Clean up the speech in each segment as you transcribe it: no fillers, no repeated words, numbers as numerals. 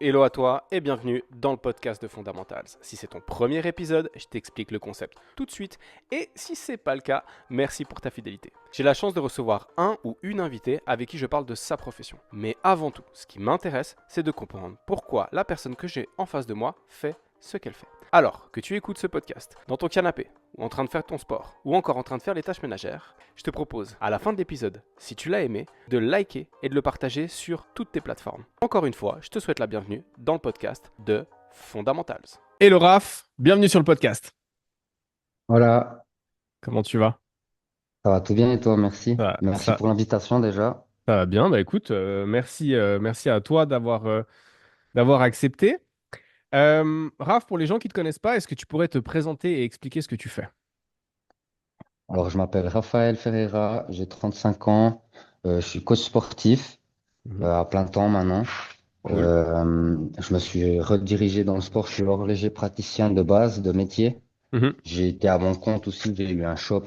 Hello à toi et bienvenue dans le podcast de Fundamentals. Si c'est ton premier épisode, je t'explique le concept tout de suite et si c'est pas le cas, merci pour ta fidélité. J'ai la chance de recevoir un ou une invitée avec qui je parle de sa profession. Mais avant tout, ce qui m'intéresse, c'est de comprendre pourquoi la personne que j'ai en face de moi fait ce qu'elle fait. Alors que tu écoutes ce podcast dans ton canapé, ou en train de faire ton sport, ou encore en train de faire les tâches ménagères, je te propose, à la fin de l'épisode, si tu l'as aimé, de le liker et de le partager sur toutes tes plateformes. Encore une fois, je te souhaite la bienvenue dans le podcast de Fundamentals. Hello Raph, bienvenue sur le podcast. Voilà, Comment tu vas? ça va tout bien et toi, merci. Ça, Merci ça, pour l'invitation déjà. ça va bien, bah écoute, merci à toi d'avoir accepté. Raph, pour les gens qui ne te connaissent pas, est-ce que tu pourrais te présenter et expliquer ce que tu fais? Alors, je m'appelle Raphaël Ferreira, j'ai 35 ans, je suis coach sportif Mhm. à plein temps maintenant. Cool. Je me suis redirigé dans le sport, je suis horloger praticien de base, de métier. Mhm. J'ai été à mon compte aussi, j'ai eu un shop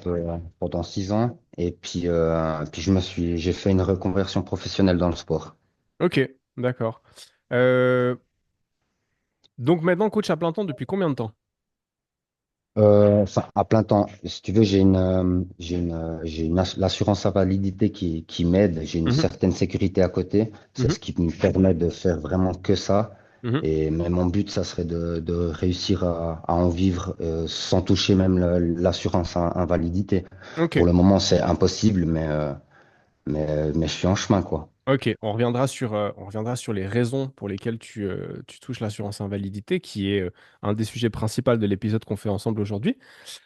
pendant 6 ans et puis j'ai fait une reconversion professionnelle dans le sport. Ok, d'accord. Euh, donc maintenant, coach à plein temps depuis combien de temps? Enfin, à plein temps. Si tu veux, l'assurance invalidité qui m'aide. J'ai une Mhm. certaine sécurité à côté. C'est Mhm. ce qui me permet de faire vraiment que ça. Mhm. Mais mon but, ça serait de réussir à en vivre sans toucher même l'assurance invalidité. Ok, Pour le moment, c'est impossible, mais je suis en chemin, quoi. ok. On reviendra sur les raisons pour lesquelles tu touches l'assurance invalidité, qui est un des sujets principaux de l'épisode qu'on fait ensemble aujourd'hui.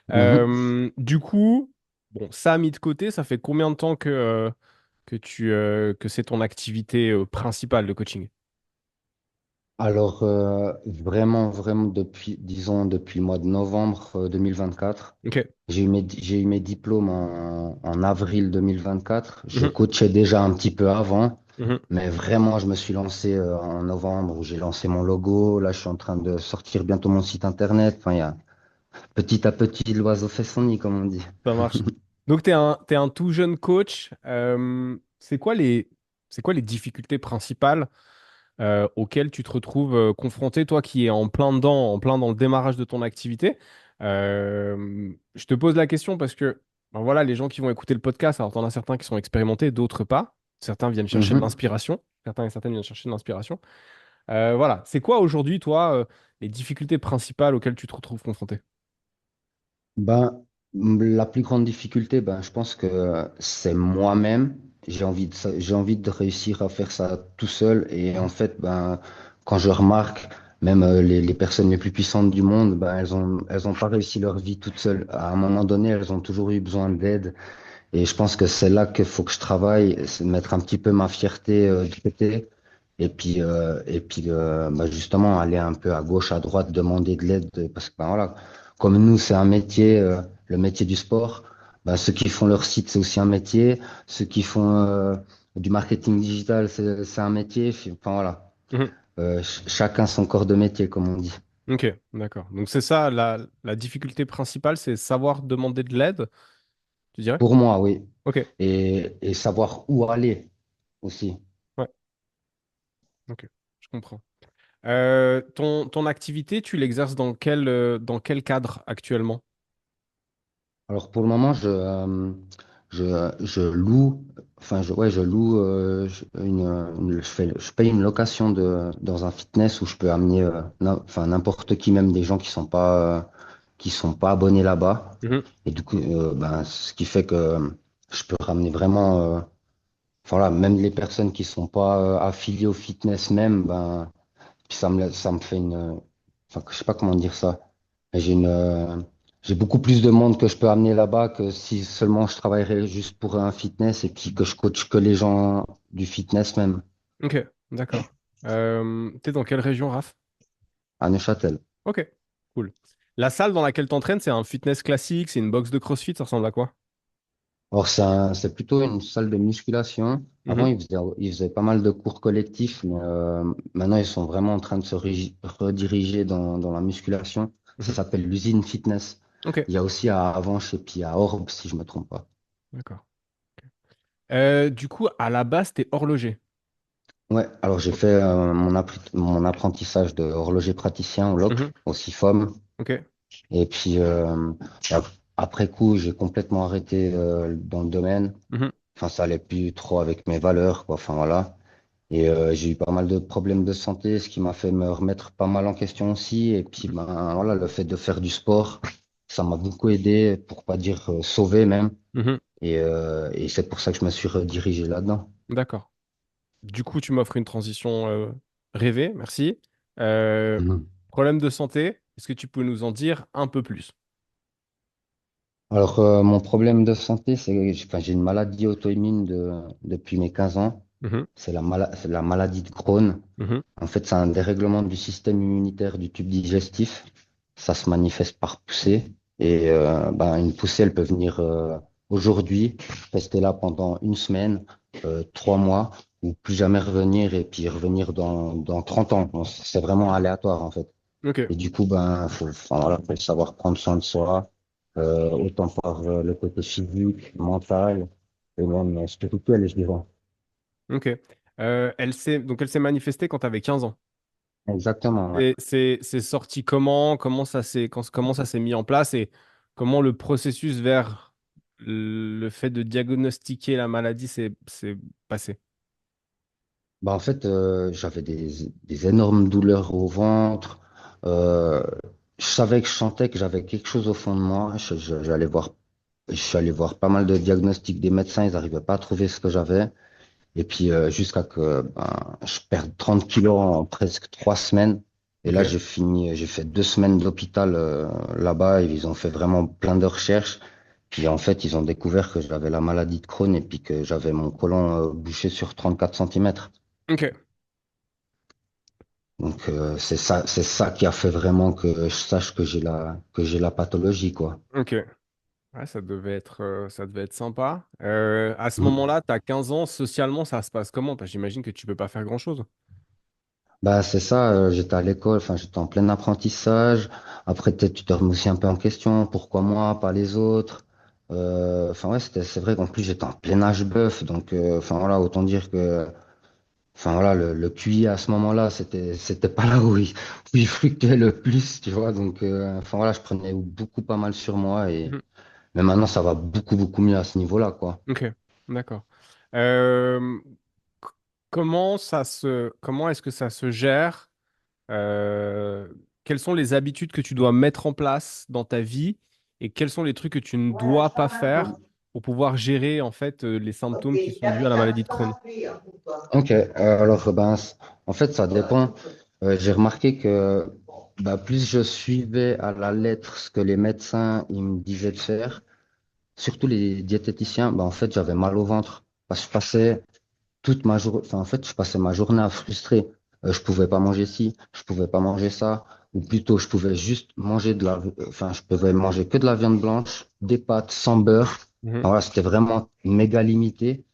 Mhm. Du coup, bon, ça mis de côté, ça fait combien de temps que c'est ton activité principale de coaching? Alors, vraiment, disons, depuis le mois de novembre 2024. Ok. J'ai eu mes diplômes en avril 2024. Je Mhm. coachais déjà un petit peu avant, Mhm. mais vraiment, je me suis lancé en novembre où j'ai lancé mon logo. Là, je suis en train de sortir bientôt mon site internet. Enfin, petit à petit, l'oiseau fait son nid, comme on dit. Ça marche. Donc, t'es un tout jeune coach. C'est quoi les difficultés principales auxquelles tu te retrouves confronté, toi qui es en plein dans le démarrage de ton activité? Je te pose la question parce que, ben voilà, les gens qui vont écouter le podcast, alors t'en as certains qui sont expérimentés, d'autres pas. Certains viennent chercher de Mhm. l'inspiration. Certains et certaines viennent chercher de l'inspiration. Voilà. C'est quoi aujourd'hui, toi, les difficultés principales auxquelles tu te retrouves confronté? Ben, la plus grande difficulté, ben, je pense que c'est moi-même. J'ai envie de réussir à faire ça tout seul. Et en fait, ben, quand je remarque, même les personnes les plus puissantes du monde, ben, elles ont pas réussi leur vie toutes seules. À un moment donné, elles ont toujours eu besoin d'aide. Et je pense que c'est là qu'il faut que je travaille, c'est de mettre un petit peu ma fierté de côté. Ben, justement, aller un peu à gauche, à droite, demander de l'aide. Parce que ben, voilà, comme nous, c'est un métier, le métier du sport. Ben, ceux qui font leur site, c'est aussi un métier. Ceux qui font du marketing digital, c'est un métier. Enfin voilà, Mhm. chacun son corps de métier, comme on dit. Ok, d'accord. Donc c'est ça, la difficulté principale, c'est savoir demander de l'aide, tu dirais? Pour moi, oui. Ok, Et savoir où aller aussi. ouais, ok, je comprends. Ton activité, tu l'exerces dans quel cadre actuellement? Alors pour le moment, je loue, enfin je loue je paye une location dans un fitness où je peux amener enfin n'importe qui, même des gens qui sont pas abonnés là-bas. Mhm. Et du coup, ben, ce qui fait que je peux ramener vraiment, voilà, même les personnes qui sont pas affiliées au fitness même, ben, puis ça me fait enfin je sais pas comment dire ça. J'ai j'ai beaucoup plus de monde que je peux amener là-bas que si seulement je travaillerais juste pour un fitness et puis que je coach que les gens du fitness même Ok, d'accord. T'es dans quelle région, Raph? à Neuchâtel. Ok, cool. La salle dans laquelle t'entraînes, c'est un fitness classique, c'est une box de CrossFit, ça ressemble à quoi? Or, c'est plutôt une salle de musculation. Avant, Mhm. ils faisaient pas mal de cours collectifs, mais maintenant, ils sont vraiment en train de rediriger dans la musculation. Ça Mhm. s'appelle l'usine fitness. Ok, Il y a aussi à Avenches et puis à Orbe, si je me trompe pas. d'accord. Du coup, à la base, t'es horloger. Ouais, alors j'ai fait mon apprentissage de horloger praticien au LOC, Mhm. au CIFOM. Ok. Et puis ap- après coup, j'ai complètement arrêté dans le domaine. Mhm. Enfin, ça allait plus trop avec mes valeurs, quoi. Enfin voilà. Et j'ai eu pas mal de problèmes de santé, ce qui m'a fait me remettre pas mal en question aussi. Et puis ben voilà, le fait de faire du sport, ça m'a beaucoup aidé, pour pas dire sauvé même. Mhm. Et c'est pour ça que je me suis redirigé là-dedans. D'accord. Du coup, tu m'offres une transition rêvée, merci. Euh, Mhm. Problème de santé, est-ce que tu peux nous en dire un peu plus? Alors, mon problème de santé, enfin, j'ai une maladie auto-immune depuis mes 15 ans. Mhm. C'est la maladie de Crohn. Mhm. En fait, c'est un dérèglement du système immunitaire du tube digestif. Ça se manifeste par poussée. Et ben, une poussée, elle peut venir aujourd'hui, rester là pendant une semaine, 3 mois, ou plus jamais revenir, et puis revenir dans 30 ans. Bon, c'est vraiment aléatoire, en fait. Ok. Et du coup, ben, enfin, voilà, faut savoir prendre soin de soi, autant par le côté physique, mental, et même spirituel, je dirais. Ok. Elle s'est manifestée quand tu avais 15 ans. Exactement, ouais. Et c'est sorti comment? Comment ça s'est mis en place et comment le processus vers le fait de diagnostiquer la maladie s'est passé? Bah, en fait, j'avais des énormes douleurs au ventre. Euh, je savais que je sentais que j'avais quelque chose au fond de moi. Je suis allé voir pas mal de diagnostics des médecins. Ils n'arrivaient pas à trouver ce que j'avais. Et puis, jusqu'à que ben, je perde 30 kilos en presque 3 semaines. Et là, Ok. j'ai fait 2 semaines d'hôpital là-bas. Et ils ont fait vraiment plein de recherches. Puis en fait, ils ont découvert que j'avais la maladie de Crohn et puis que j'avais mon côlon bouché sur 34 centimètres. Ok. Donc c'est ça qui a fait vraiment que je sache que j'ai la pathologie, quoi. Ok. Ouais, ça devait être sympa. À ce Mhm. moment-là, tu as 15 ans, socialement, ça se passe comment? Parce que j'imagine que tu peux pas faire grand-chose. Bah c'est ça, j'étais à l'école, enfin j'étais en plein apprentissage. Après peut-être tu te remets aussi un peu en question, pourquoi moi, pas les autres. Enfin ouais, c'est vrai qu'en plus j'étais en plein âge bœuf, donc enfin voilà, autant dire que enfin voilà, le QI à ce moment-là, c'était pas là où il fluctuait le plus, tu vois. Donc enfin voilà, je prenais beaucoup pas mal sur moi et Mhm. mais maintenant ça va beaucoup mieux à ce niveau-là, quoi. Ok, d'accord. Euh, c- comment est-ce que ça se gère? Euh, Quelles sont les habitudes que tu dois mettre en place dans ta vie et quels sont les trucs que tu ne dois pas faire pour pouvoir gérer en fait les symptômes qui sont dus à la maladie de Crohn? Ok, alors en fait ça dépend. J'ai remarqué que bah, plus je suivais à la lettre ce que les médecins ils me disaient de faire, surtout les diététiciens, bah, en fait j'avais mal au ventre. Parce que je passais toute ma journée, enfin en fait je passais ma journée à frustrer. Je pouvais pas manger ci, je pouvais pas manger ça, ou plutôt je pouvais juste manger enfin je pouvais manger que de la viande blanche, des pâtes sans beurre. Mhm, Enfin, voilà, c'était vraiment méga limité.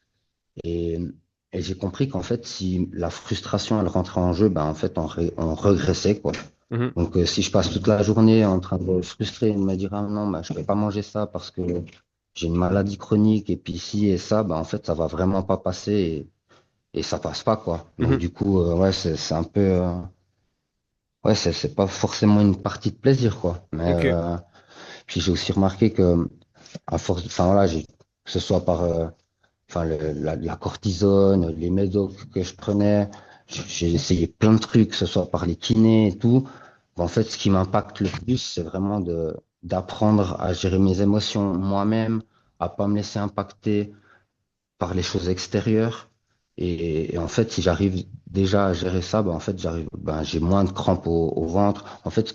Et, et j'ai compris qu'en fait, si la frustration, elle rentrait en jeu, ben, en fait, on regressait, quoi. mhm, Donc, si je passe toute la journée en train de me frustrer et de me dire, ah non, ben, je peux pas manger ça parce que j'ai une maladie chronique et puis ci et ça, ben, en fait, ça va vraiment pas passer et ça passe pas, quoi. Donc, mhm. du coup, ouais, c'est un peu, ouais, c'est pas forcément une partie de plaisir, quoi. Mais, Ok. puis j'ai aussi remarqué que, à force, enfin, voilà, que ce soit par, enfin la cortisone, les médocs que je prenais, j'ai essayé plein de trucs, que ce soit par les kinés et tout. En fait, ce qui m'impacte le plus, c'est vraiment de d'apprendre à gérer mes émotions moi-même, à pas me laisser impacter par les choses extérieures. Et en fait, si j'arrive déjà à gérer ça, ben en fait, j'ai moins de crampes au ventre. En fait,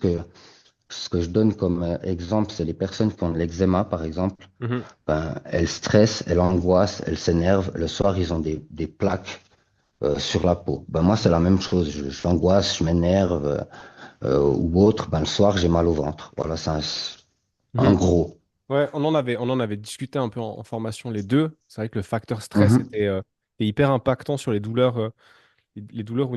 ce que je donne comme exemple, c'est les personnes qui ont de l'eczéma, par exemple. Mhm. Ben, elles stressent, elles angoissent, elles s'énervent. Le soir, ils ont des plaques sur la peau. Ben, moi, c'est la même chose. J'angoisse, je m'énerve ou autre. Ben, le soir, j'ai mal au ventre. Voilà, en Mhm. gros. Ouais, on en avait discuté un peu en formation les deux. C'est vrai que le facteur stress Mhm, était hyper impactant sur les douleurs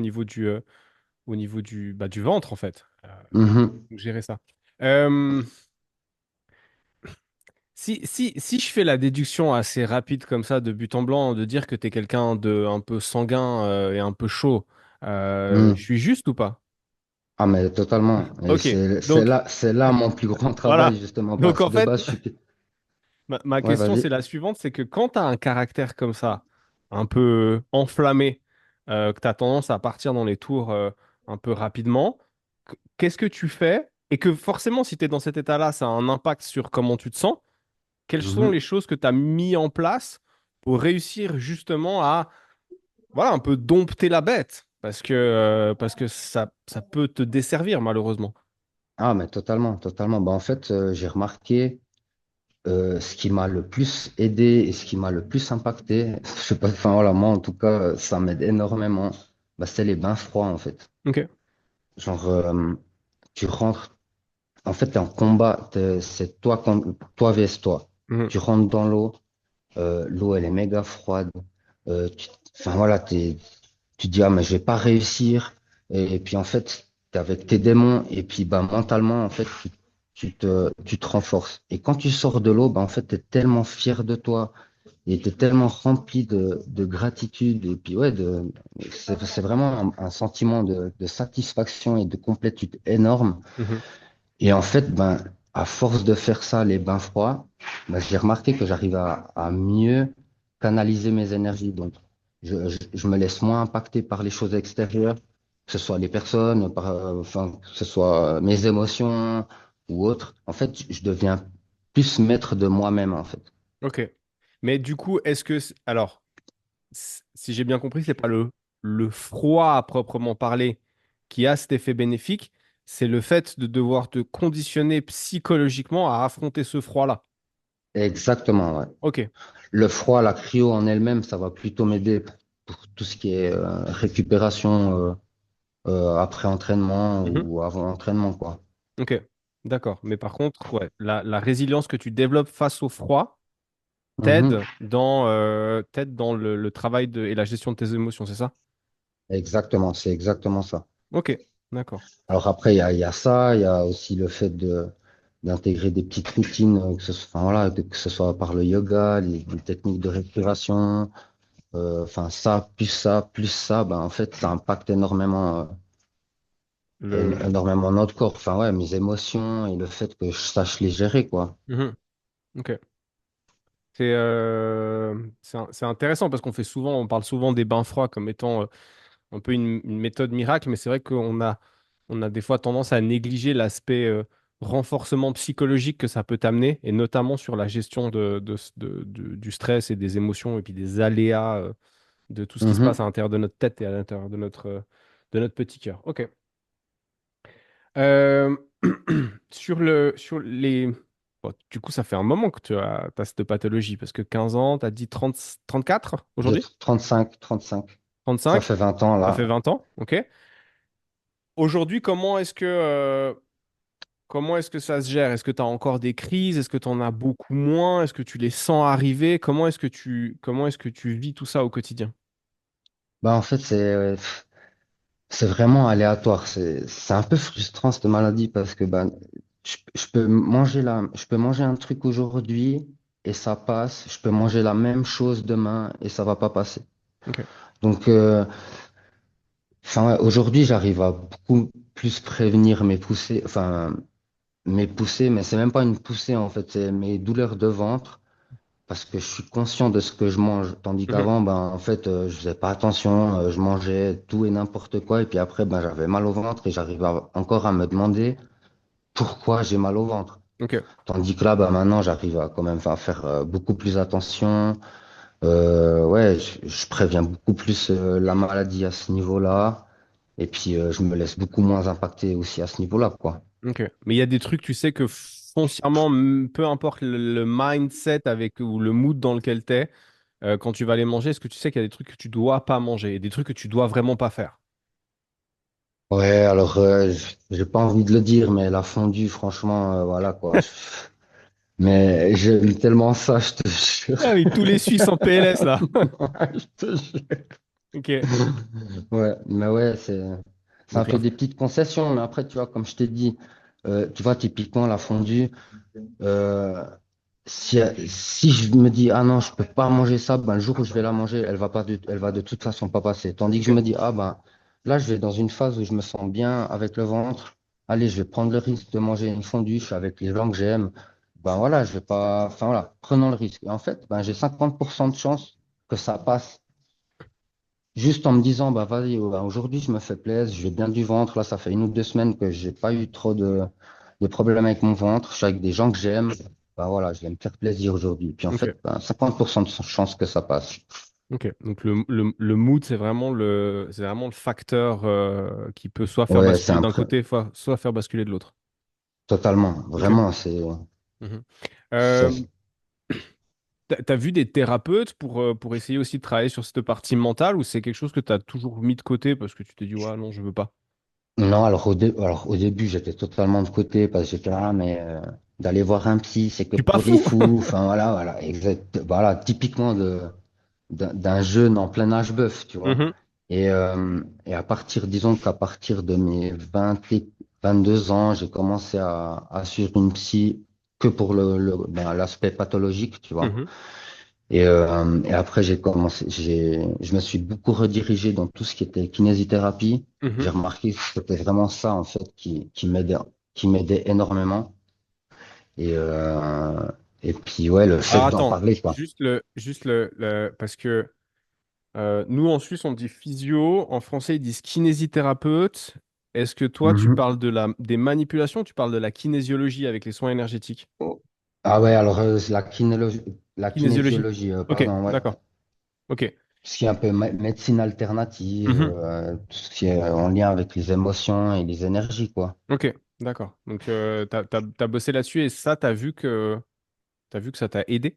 au niveau du ventre, en fait. mhm. Donc, gérer ça. Euh, Si je fais la déduction assez rapide comme ça, de but en blanc, de dire que tu es quelqu'un de un peu sanguin et un peu chaud, je Hmm. suis juste ou pas? Ah, mais totalement. Et Ok, donc c'est là mon plus grand travail, voilà. justement, Donc parce en que de fait, base, je suis. ma Ouais, question vas-y. c'est la suivante, c'est que quand tu as un caractère comme ça, un peu enflammé, que tu as tendance à partir dans les tours un peu rapidement, qu'est-ce que tu fais? Et que forcément, si tu es dans cet état-là, ça a un impact sur comment tu te sens. Quelles sont les Mhm. choses que tu as mis en place pour réussir justement à, voilà, un peu dompter la bête? Parce que ça peut te desservir, malheureusement. Ah, mais totalement, totalement. Bah, en fait, j'ai remarqué ce qui m'a le plus aidé et ce qui m'a le plus impacté. Je sais pas, enfin voilà, moi en tout cas, ça m'aide énormément. Bah, c'est les bains froids, en fait. Ok. Genre, tu rentres, en fait, t'es en combat, c'est toi, toi vs toi. Mhm. Tu rentres dans l'eau, l'eau, elle est méga froide. Enfin voilà, tu te dis, ah, mais je vais pas réussir. Et puis en fait, tu es avec tes démons. Et puis bah, mentalement, en fait, tu te renforces. Et quand tu sors de l'eau, bah, en fait, tu es tellement fier de toi. Et tu es tellement rempli de gratitude. Et puis ouais, c'est vraiment un sentiment de satisfaction et de complétude énorme. Mhm. Et en fait, ben, à force de faire ça, les bains froids, ben, j'ai remarqué que j'arrive à mieux canaliser mes énergies. Donc, je me laisse moins impacter par les choses extérieures, que ce soit les personnes, enfin, que ce soit mes émotions ou autres. En fait, je deviens plus maître de moi-même, en fait. Ok. Mais du coup, alors, si j'ai bien compris, c'est pas le froid à proprement parler qui a cet effet bénéfique, c'est le fait de devoir te conditionner psychologiquement à affronter ce froid-là. Exactement, ouais. Ok. Le froid, la cryo en elle-même, ça va plutôt m'aider pour tout ce qui est récupération après entraînement Mhm. ou avant entraînement, quoi. Ok. D'accord. Mais par contre, ouais, la résilience que tu développes face au froid Mhm. t'aide dans le travail et la gestion de tes émotions, c'est ça? Exactement, c'est exactement ça. Ok. D'accord. Alors après, il y a ça, il y a aussi le fait d'intégrer des petites routines, enfin, voilà, que ce soit par le yoga, les techniques de respiration, enfin plus ça, ben, en fait, ça impacte Le... énormément notre corps. Enfin ouais, mes émotions et le fait que je sache les gérer, quoi. Mhm. Ok. C'est intéressant parce on parle souvent des bains froids comme étant un peu une méthode miracle, mais c'est vrai on a des fois tendance à négliger l'aspect renforcement psychologique que ça peut t'amener, et notamment sur la gestion du stress et des émotions et puis des aléas de tout ce qui se passe Mhm. à l'intérieur de notre tête et à l'intérieur de notre petit cœur. Ok. Euh, sur les... Bon, du coup, ça fait un moment que t'as cette pathologie, parce que 15 ans, tu as dit 34 J'ai aujourd'hui? 35. Ça 35? fait 20 ans Ça fait là. 20 ans, ok. Aujourd'hui, comment est-ce que ça se gère? Est-ce que tu as encore des crises? Est-ce que tu en as beaucoup moins? Est-ce que tu les sens arriver? Comment est-ce que tu vis tout ça au quotidien? Bah en fait, c'est vraiment aléatoire. C'est un peu frustrant cette maladie parce que ben, je peux manger un truc aujourd'hui et ça passe. Je peux manger la même chose demain et ça va pas passer. Ok. Donc, enfin, ouais, aujourd'hui, j'arrive à beaucoup plus prévenir mes poussées, enfin, mes poussées, mais c'est même pas une poussée en fait, c'est mes douleurs de ventre parce que je suis conscient de ce que je mange. Tandis Mhm. qu'avant, ben, en fait, je faisais pas attention, je mangeais tout et n'importe quoi et puis après, ben, j'avais mal au ventre et j'arrive encore à me demander pourquoi j'ai mal au ventre. Ok. Tandis que là, bah, maintenant, j'arrive à quand même à faire beaucoup plus attention. Ouais, je préviens beaucoup plus la maladie à ce niveau-là. Et puis, je me laisse beaucoup moins impacter aussi à ce niveau-là, quoi. Ok. Mais il y a des trucs, tu sais que foncièrement, peu importe le mindset ou le mood dans lequel tu es, quand tu vas les manger, est-ce que tu sais qu'il y a des trucs que tu dois pas manger et des trucs que tu dois vraiment pas faire? Ouais, alors, j'ai pas envie de le dire, mais la fondue, franchement, voilà, quoi. Mais j'aime tellement ça, je te jure. Ah oui, tous les Suisses en PLS là. Je te jure. Ok. Ouais, mais ouais, c'est un Donc peu là, des petites concessions. Mais après, tu vois, comme je t'ai dit, tu vois, typiquement, la fondue. si je me dis, ah non, je peux pas manger ça, ben, le jour où je vais la manger, elle va de toute façon pas passer. Tandis que je Ok. me dis, ah ben, là, je vais dans une phase où je me sens bien avec le ventre. Allez, je vais prendre le risque de manger une fondue, je suis avec les gens que j'aime. Ben voilà, je vais pas, enfin voilà, prenons le risque. Et en fait, ben, j'ai 50% de chance que ça passe. Juste en me disant, bah vas-y, ben, aujourd'hui, je me fais plaisir, j'ai bien du ventre. Là, ça fait 1 ou 2 semaines que j'ai pas eu trop de problèmes avec mon ventre. Je suis avec des gens que j'aime. Bah voilà, je vais me faire plaisir aujourd'hui. Puis en Ok. fait, ben, 50% de chance que ça passe. Ok. Donc le mood, c'est vraiment le facteur qui peut soit faire Ouais, c'est basculer d'un côté, soit faire basculer de l'autre. totalement, Ok. vraiment, Mhm. c'est T'as vu des thérapeutes pour essayer aussi de travailler sur cette partie mentale ou c'est quelque chose que t'as toujours mis de côté parce que tu t'es dit, ouais, non, je veux pas. non, alors au début, j'étais totalement de côté parce que j'étais là, mais d'aller voir un psy, c'est que Je suis pas pour les fou! fous. Enfin voilà, voilà, exact, voilà, typiquement d'un jeune en plein âge bœuf, tu vois. Mhm, Et à partir, disons qu'à partir de mes 22 ans, j'ai commencé à suivre une psy que pour ben, l'aspect pathologique, tu vois. mhm, Et après, je me suis beaucoup redirigé dans tout ce qui était kinésithérapie. mhm. J'ai remarqué que c'était vraiment ça, en fait, qui m'aidait énormément. Et, euh, et puis, ouais, le Alors fait d'en attends, parler, quoi. parce que nous en Suisse on dit physio, en français ils disent kinésithérapeute. Est-ce que toi tu Mhm. parles des manipulations, ou tu parles de la kinésiologie avec les soins énergétiques? Ah ouais, alors c'est la Kinésiologie. kinésiologie, Ok, pardon, ouais. d'accord. Ok. Tout ce qui est un peu médecine alternative, Mhm. tout ce qui est en lien avec les émotions et les énergies, quoi. Ok, d'accord. Donc t'as bossé là-dessus et ça, t'as vu que ça t'a aidé?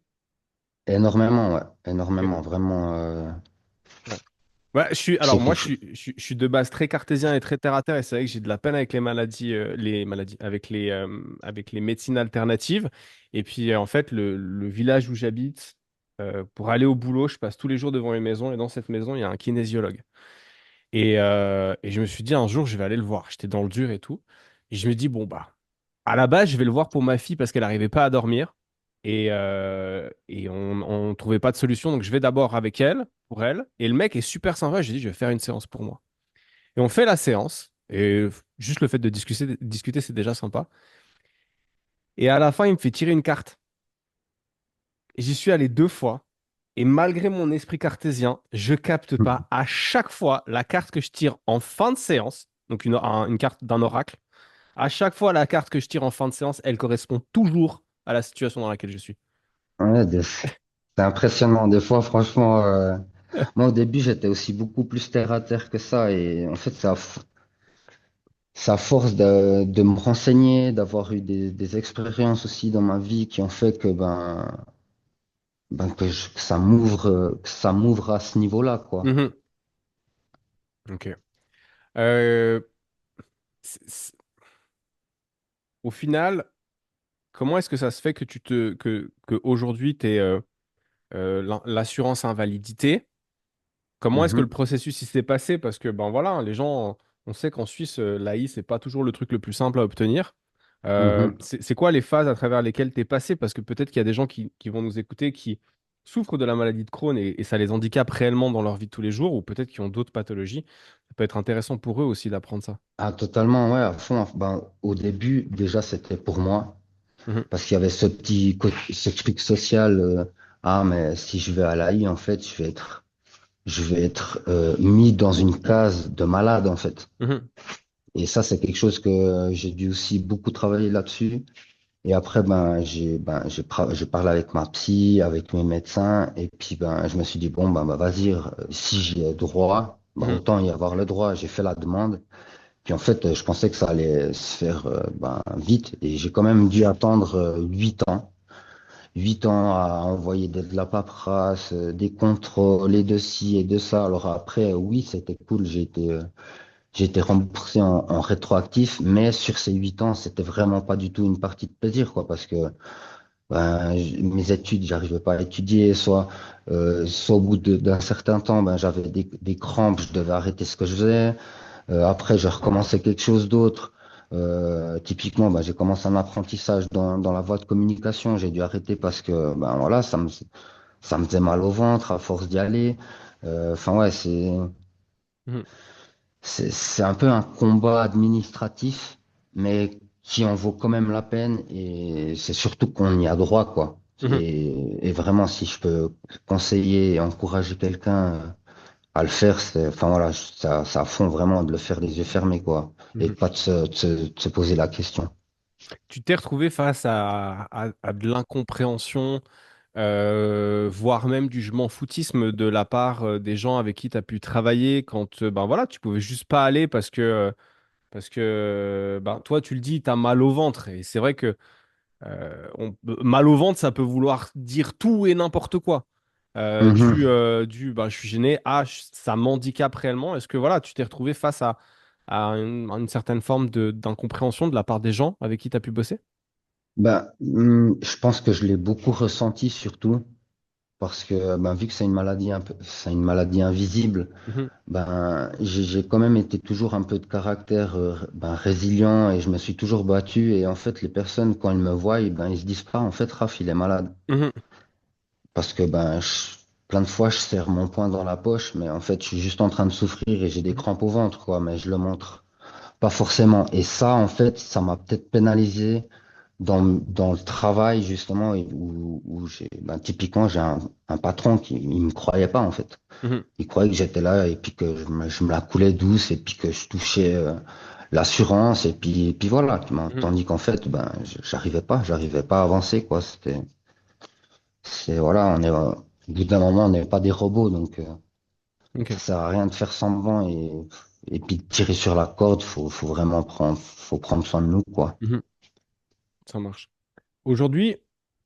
Énormément, ouais. Ok. Énormément, vraiment. Ouais. Ouais, alors C'est moi, quelque chose. je suis de base très cartésien et très terre à terre, et c'est vrai que j'ai de la peine avec les maladies, avec les médecines alternatives. Et puis, en fait, le village où j'habite, pour aller au boulot, je passe tous les jours devant une maison, et dans cette maison, il y a un kinésiologue. Et je me suis dit, un jour, je vais aller le voir. J'étais dans le dur et tout. Et je me dis, bon, bah, à la base, je vais le voir pour ma fille parce qu'elle n'arrivait pas à dormir. Et on trouvait pas de solution. Donc, je vais d'abord avec elle, pour elle. Et le mec est super sympa. J'ai dit, je vais faire une séance pour moi. Et on fait la séance. Et juste le fait de discuter, c'est déjà sympa. Et à la fin, il me fait tirer une carte. Et j'y suis allé 2 fois. Et malgré mon esprit cartésien, je capte pas à chaque fois la carte que je tire en fin de séance. Donc, une carte d'un oracle. À chaque fois, la carte que je tire en fin de séance, elle correspond toujours à la situation dans laquelle je suis. Ouais, c'est impressionnant. Des fois, franchement, moi au début, j'étais aussi beaucoup plus terre à terre que ça. Et en fait, c'est à force de me renseigner, d'avoir eu des expériences aussi dans ma vie qui ont fait que, que ça m'ouvre à ce niveau-là, quoi. Mhm. Ok. Euh, c'est- c'est- Au final, comment est-ce que ça se fait que aujourd'hui, tu es l'assurance invalidité? Comment est-ce que le Mhm, processus il s'est passé? Parce que ben voilà, les gens, on sait qu'en Suisse, l'AI, c'est pas toujours le truc le plus simple à obtenir. mhm. C'est quoi les phases à travers lesquelles tu es passé? Parce que peut-être qu'il y a des gens qui vont nous écouter qui souffrent de la maladie de Crohn et ça les handicape réellement dans leur vie de tous les jours, ou peut-être qui ont d'autres pathologies. Ça peut être intéressant pour eux aussi d'apprendre ça. Ah, totalement, ouais, à fond. Ben, au début, déjà, c'était pour moi. Mhm, Parce qu'il y avait ce truc social. Ah, mais si je vais à l'AI, en fait, je vais être mis dans une case de malade, en fait. mhm, Et ça, c'est quelque chose que j'ai dû aussi beaucoup travailler là-dessus. Et après, j'ai parlé avec ma psy, avec mes médecins. Et puis, ben, je me suis dit, bon, vas-y, si j'ai droit, ben, mhm, autant y avoir le droit. J'ai fait la demande. Puis en fait, je pensais que ça allait se faire vite. Et j'ai quand même dû attendre 8 ans. 8 ans à envoyer de la paperasse, des contrôles et de ci et de ça. Alors après, oui, c'était cool. J'ai été remboursé en rétroactif, mais sur ces 8 ans, c'était vraiment pas du tout une partie de plaisir, quoi, parce que mes études, j'arrivais pas à étudier, soit au bout d'un certain temps, ben, j'avais des crampes, je devais arrêter ce que je faisais. Après, je recommençais quelque chose d'autre. Typiquement, bah, j'ai commencé un apprentissage dans la voie de communication. J'ai dû arrêter parce que ben, voilà, ça me faisait mal au ventre à force d'y aller. Enfin, ouais, Mhm. c'est un peu un combat administratif, mais qui en vaut quand même la peine. Et c'est surtout qu'on y a droit, quoi. Mhm. Et vraiment, si je peux conseiller et encourager quelqu'un à le faire, enfin voilà, ça à fond vraiment de le faire les yeux fermés, quoi. Et Mhm. pas de se poser la question. Tu t'es retrouvé face à de l'incompréhension, voire même du je m'en foutisme de la part des gens avec qui tu as pu travailler quand ben voilà, tu pouvais juste pas aller parce que ben, toi, tu le dis, tu as mal au ventre. Et c'est vrai que mal au ventre, ça peut vouloir dire tout et n'importe quoi. Mhm. Ben, je suis gêné, ça m'handicape réellement. Est-ce que voilà, tu t'es retrouvé face à une certaine forme d'incompréhension de la part des gens avec qui tu as pu bosser? Ben, je pense que je l'ai beaucoup ressenti surtout parce que ben, vu que c'est une maladie un peu, c'est une maladie invisible, Mhm, ben, j'ai quand même été toujours un peu de caractère ben, résilient et je me suis toujours battu. Et en fait, les personnes, quand ils me voient, ben, ils se disent pas, en fait, Raph, il est malade. mhm, Parce que ben, plein de fois, je serre mon poing dans la poche, mais en fait, je suis juste en train de souffrir et j'ai des mhm, crampes au ventre, quoi, mais je le montre pas forcément. Et ça, en fait, ça m'a peut-être pénalisé dans le travail, justement, où j'ai, ben, typiquement, j'ai un patron qui il me croyait pas, en fait. mhm, Il croyait que j'étais là et puis que je me la coulais douce et puis que je touchais l'assurance et puis voilà. mhm. Tandis qu'en fait, ben, j'arrivais pas à avancer, quoi. Voilà, au bout d'un moment, on n'est pas des robots, donc Ok. ça sert à rien de faire semblant et puis de tirer sur la corde. Faut vraiment faut prendre soin de nous, quoi. Mhm. Ça marche. Aujourd'hui,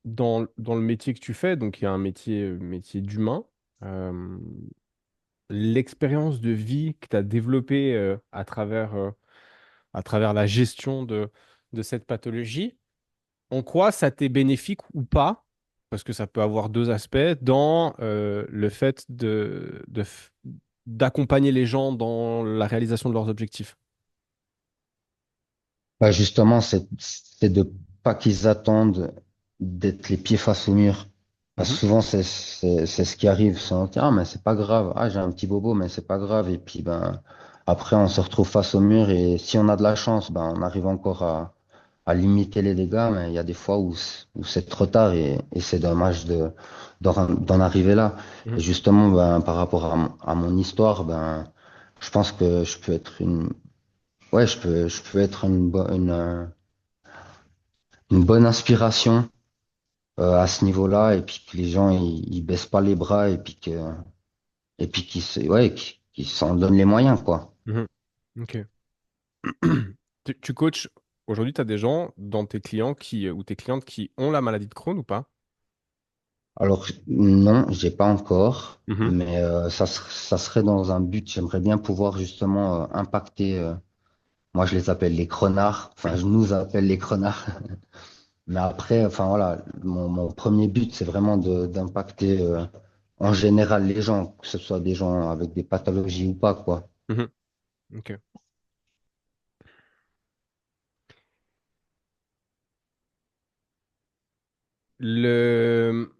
dans le métier que tu fais, donc il y a un métier d'humain, euh, l'expérience de vie que tu as développée à travers la gestion de cette pathologie, en quoi ça t'est bénéfique ou pas? Parce que ça peut avoir deux aspects dans le fait d'accompagner les gens dans la réalisation de leurs objectifs. Bah, justement, c'est de pas qu'ils attendent d'être les pieds face au mur. Parce que Mhm, souvent, c'est ce qui arrive. C'est on dit, ah, mais c'est pas grave. Ah, j'ai un petit bobo, mais c'est pas grave. Et puis, ben, après, on se retrouve face au mur. Et si on a de la chance, ben, on arrive encore à limiter les dégâts. Mais il y a des fois où c'est trop tard et c'est dommage d'en arriver là. mhm, Et justement, ben, par rapport à mon histoire, ben, je pense que je peux être ouais, je peux être une bonne inspiration à ce niveau-là et puis que les gens ils baissent pas les bras et puis qu'ils s'en donnent les moyens quoi. mhm. Ok. Tu coaches, aujourd'hui, tu as des gens dans tes clients ou tes clientes qui ont la maladie de Crohn ou pas? Alors non, j'ai pas encore, Mhm. mais ça serait dans un but. J'aimerais bien pouvoir justement impacter. Moi, je les appelle les crenards. Enfin, Oui. je nous appelle les crenards. Mais après, enfin voilà, mon premier but, c'est vraiment d'impacter en général les gens, que ce soit des gens avec des pathologies ou pas, quoi. Mhm. Ok.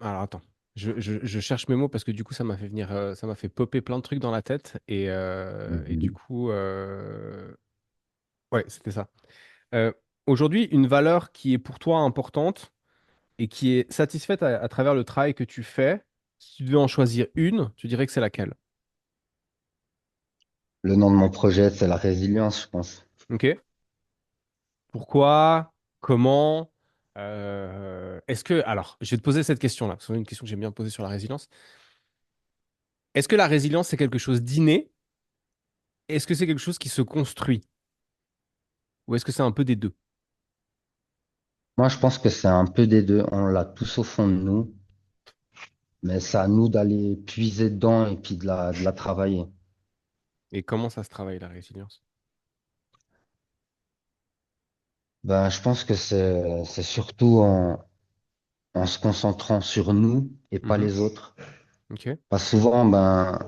Alors attends, je cherche mes mots parce que du coup ça m'a fait popper plein de trucs dans la tête et du Mhm. coup, ouais, c'était ça. Euh, Aujourd'hui, une valeur qui est pour toi importante et qui est satisfaite à travers le travail que tu fais, si tu devais en choisir une, tu dirais que c'est laquelle? Le nom de mon projet, c'est la résilience, je pense. Ok? Pourquoi? Comment? Alors, je vais te poser cette question-là, c'est une question que j'aime bien poser sur la résilience. Est-ce que la résilience, c'est quelque chose d'inné? Est-ce que c'est quelque chose qui se construit? Ou est-ce que c'est un peu des deux? Moi, je pense que c'est un peu des deux. On l'a tous au fond de nous, mais c'est à nous d'aller puiser dedans et puis de la travailler. Et comment ça se travaille, la résilience? Ben, je pense que c'est surtout en se concentrant sur nous et pas Mhm. les autres. Ok. Parce que souvent, ben,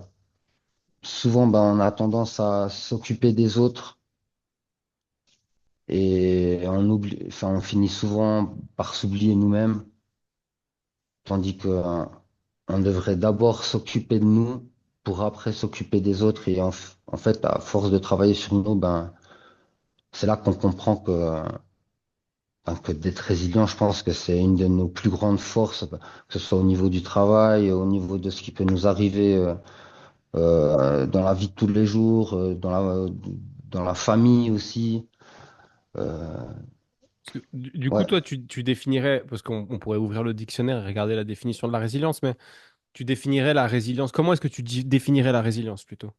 on a tendance à s'occuper des autres et on oublie, enfin, on finit souvent par s'oublier nous-mêmes, tandis que on devrait d'abord s'occuper de nous pour après s'occuper des autres. Et en fait, à force de travailler sur nous, ben, c'est là qu'on comprend que d'être résilient, je pense que c'est une de nos plus grandes forces, que ce soit au niveau du travail, au niveau de ce qui peut nous arriver dans la vie de tous les jours, dans la famille aussi. Euh, Parce que, du coup, ouais. toi, tu définirais, parce qu'on pourrait ouvrir le dictionnaire et regarder la définition de la résilience, mais tu définirais la résilience. Comment est-ce que tu définirais la résilience plutôt?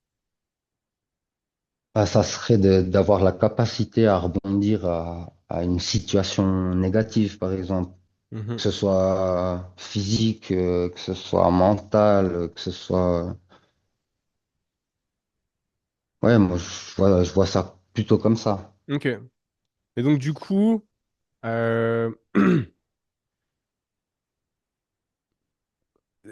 Ah, ça serait d'avoir la capacité à rebondir à une situation négative, par exemple, que Mhm. ce soit physique, que ce soit mental, que ce soit... Ouais, moi, je vois ça plutôt comme ça. Ok. Et donc, du coup, euh,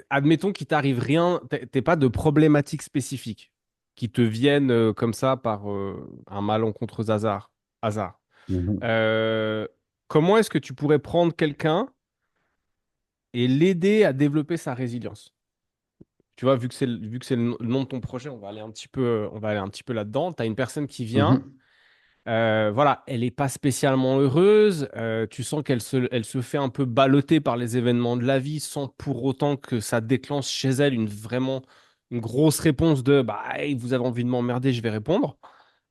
admettons qu'il t'arrive rien, t'es pas de problématiques spécifiques qui te viennent comme ça par un malencontreux hasard. Mhm. Euh, Comment est-ce que tu pourrais prendre quelqu'un et l'aider à développer sa résilience? Tu vois, vu que c'est le nom de ton projet, on va aller un petit peu là-dedans. Tu as une personne qui vient, Mhm. voilà, elle n'est pas spécialement heureuse, tu sens elle se fait un peu balloter par les événements de la vie sans pour autant que ça déclenche chez elle vraiment une grosse réponse de bah, hey, vous avez envie de m'emmerder, je vais répondre.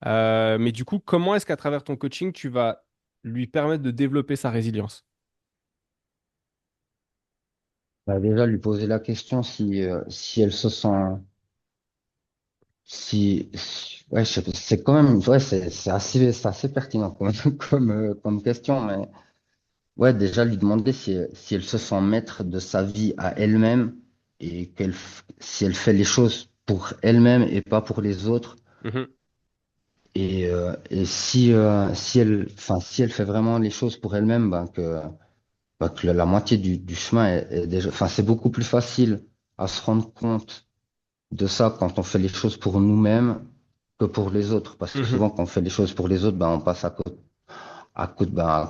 Mais du coup, comment est-ce qu'à travers ton coaching, tu vas lui permettre de développer sa résilience? Bah, déjà, lui poser la question si elle se sent... ouais, c'est quand même... Ouais, c'est assez pertinent comme question, mais... Ouais, déjà lui demander si elle se sent maître de sa vie à elle-même et si elle fait les choses pour elle-même et pas pour les autres. Mhm, Et si elle fait vraiment les choses pour elle-même, ben, que la moitié du chemin est déjà, enfin, c'est beaucoup plus facile à se rendre compte de ça quand on fait les choses pour nous-mêmes que pour les autres. Parce que mhm, souvent, quand on fait les choses pour les autres, ben, on passe à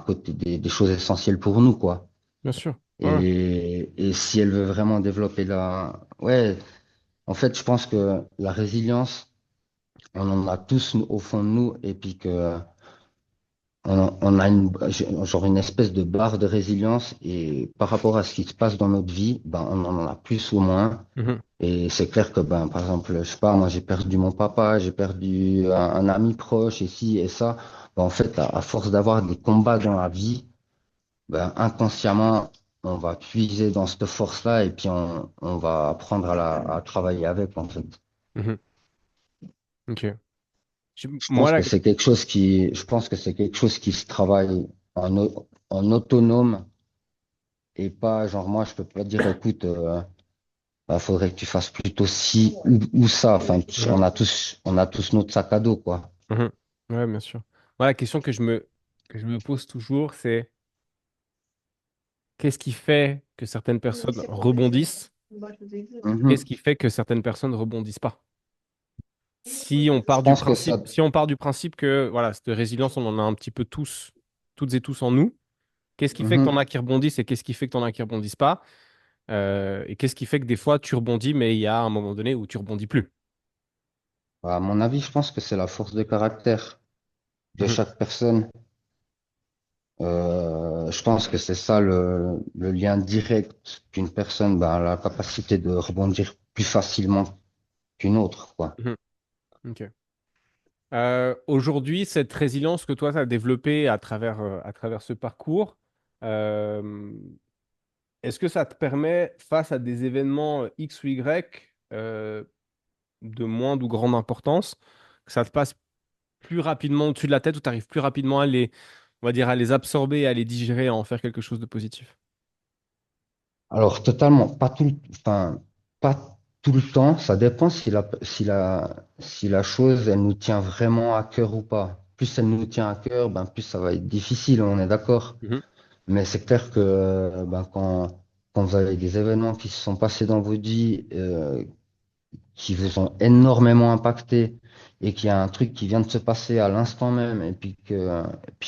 côté des choses essentielles pour nous, quoi. bien sûr. Ouais. Et si elle veut vraiment développer ouais, en fait, je pense que la résilience, on en a tous au fond de nous, et puis que on a genre une espèce de barre de résilience, et par rapport à ce qui se passe dans notre vie, ben, on en a plus ou moins. Mhm, Et c'est clair que, ben, par exemple, je sais pas, moi, j'ai perdu mon papa, j'ai perdu un ami proche, et ci et ça. Ben, en fait, à force d'avoir des combats dans la vie, ben, inconsciemment, on va puiser dans cette force-là et puis on va apprendre à travailler avec, en fait. mhm. Ok. Je Moi, pense là, que c'est quelque chose je pense que c'est quelque chose qui se travaille en autonome et pas, genre, moi, je peux pas dire, écoute, bah, faudrait que tu fasses plutôt ci ou ça. Enfin, mhm, on a tous notre sac à dos, quoi. mhm. Ouais, bien sûr. Moi, la question que je me pose toujours, c'est qu'est-ce qui fait que certaines personnes rebondissent? Qu'est-ce Mhm. qui fait que certaines personnes rebondissent pas? Si on Je part du pense que ça, principe, si on part du principe que voilà, cette résilience, on en a un petit peu tous, toutes et tous en nous, qu'est-ce qui fait que t'en as mhm. qui rebondissent et qu'est-ce qui fait que t'en as qui rebondissent pas? Et qu'est-ce qui fait que des fois tu rebondis, mais il y a un moment donné où tu rebondis plus? À mon avis, je pense que c'est la force de caractère de Mhm. chaque personne. Je pense que c'est ça le lien direct qu'une personne ben, a la capacité de rebondir plus facilement qu'une autre, quoi. Mhm. Ok. Aujourd'hui, cette résilience que toi, tu as développée à travers ce parcours, euh, est-ce que ça te permet, face à des événements X ou Y de moindre ou grande importance, que ça te passe plus rapidement au-dessus de la tête ou tu arrives plus rapidement à on va dire, à les absorber, à les digérer, à en faire quelque chose de positif? Alors, totalement, enfin, pas tout le temps. Ça dépend si la chose, elle nous tient vraiment à cœur ou pas. Plus elle nous tient à cœur, ben, plus ça va être difficile, on est d'accord. Mhm, Mais c'est clair que ben, quand vous avez des événements qui se sont passés dans votre vie, qui vous ont énormément impacté et qu'il y a un truc qui vient de se passer à l'instant même et puis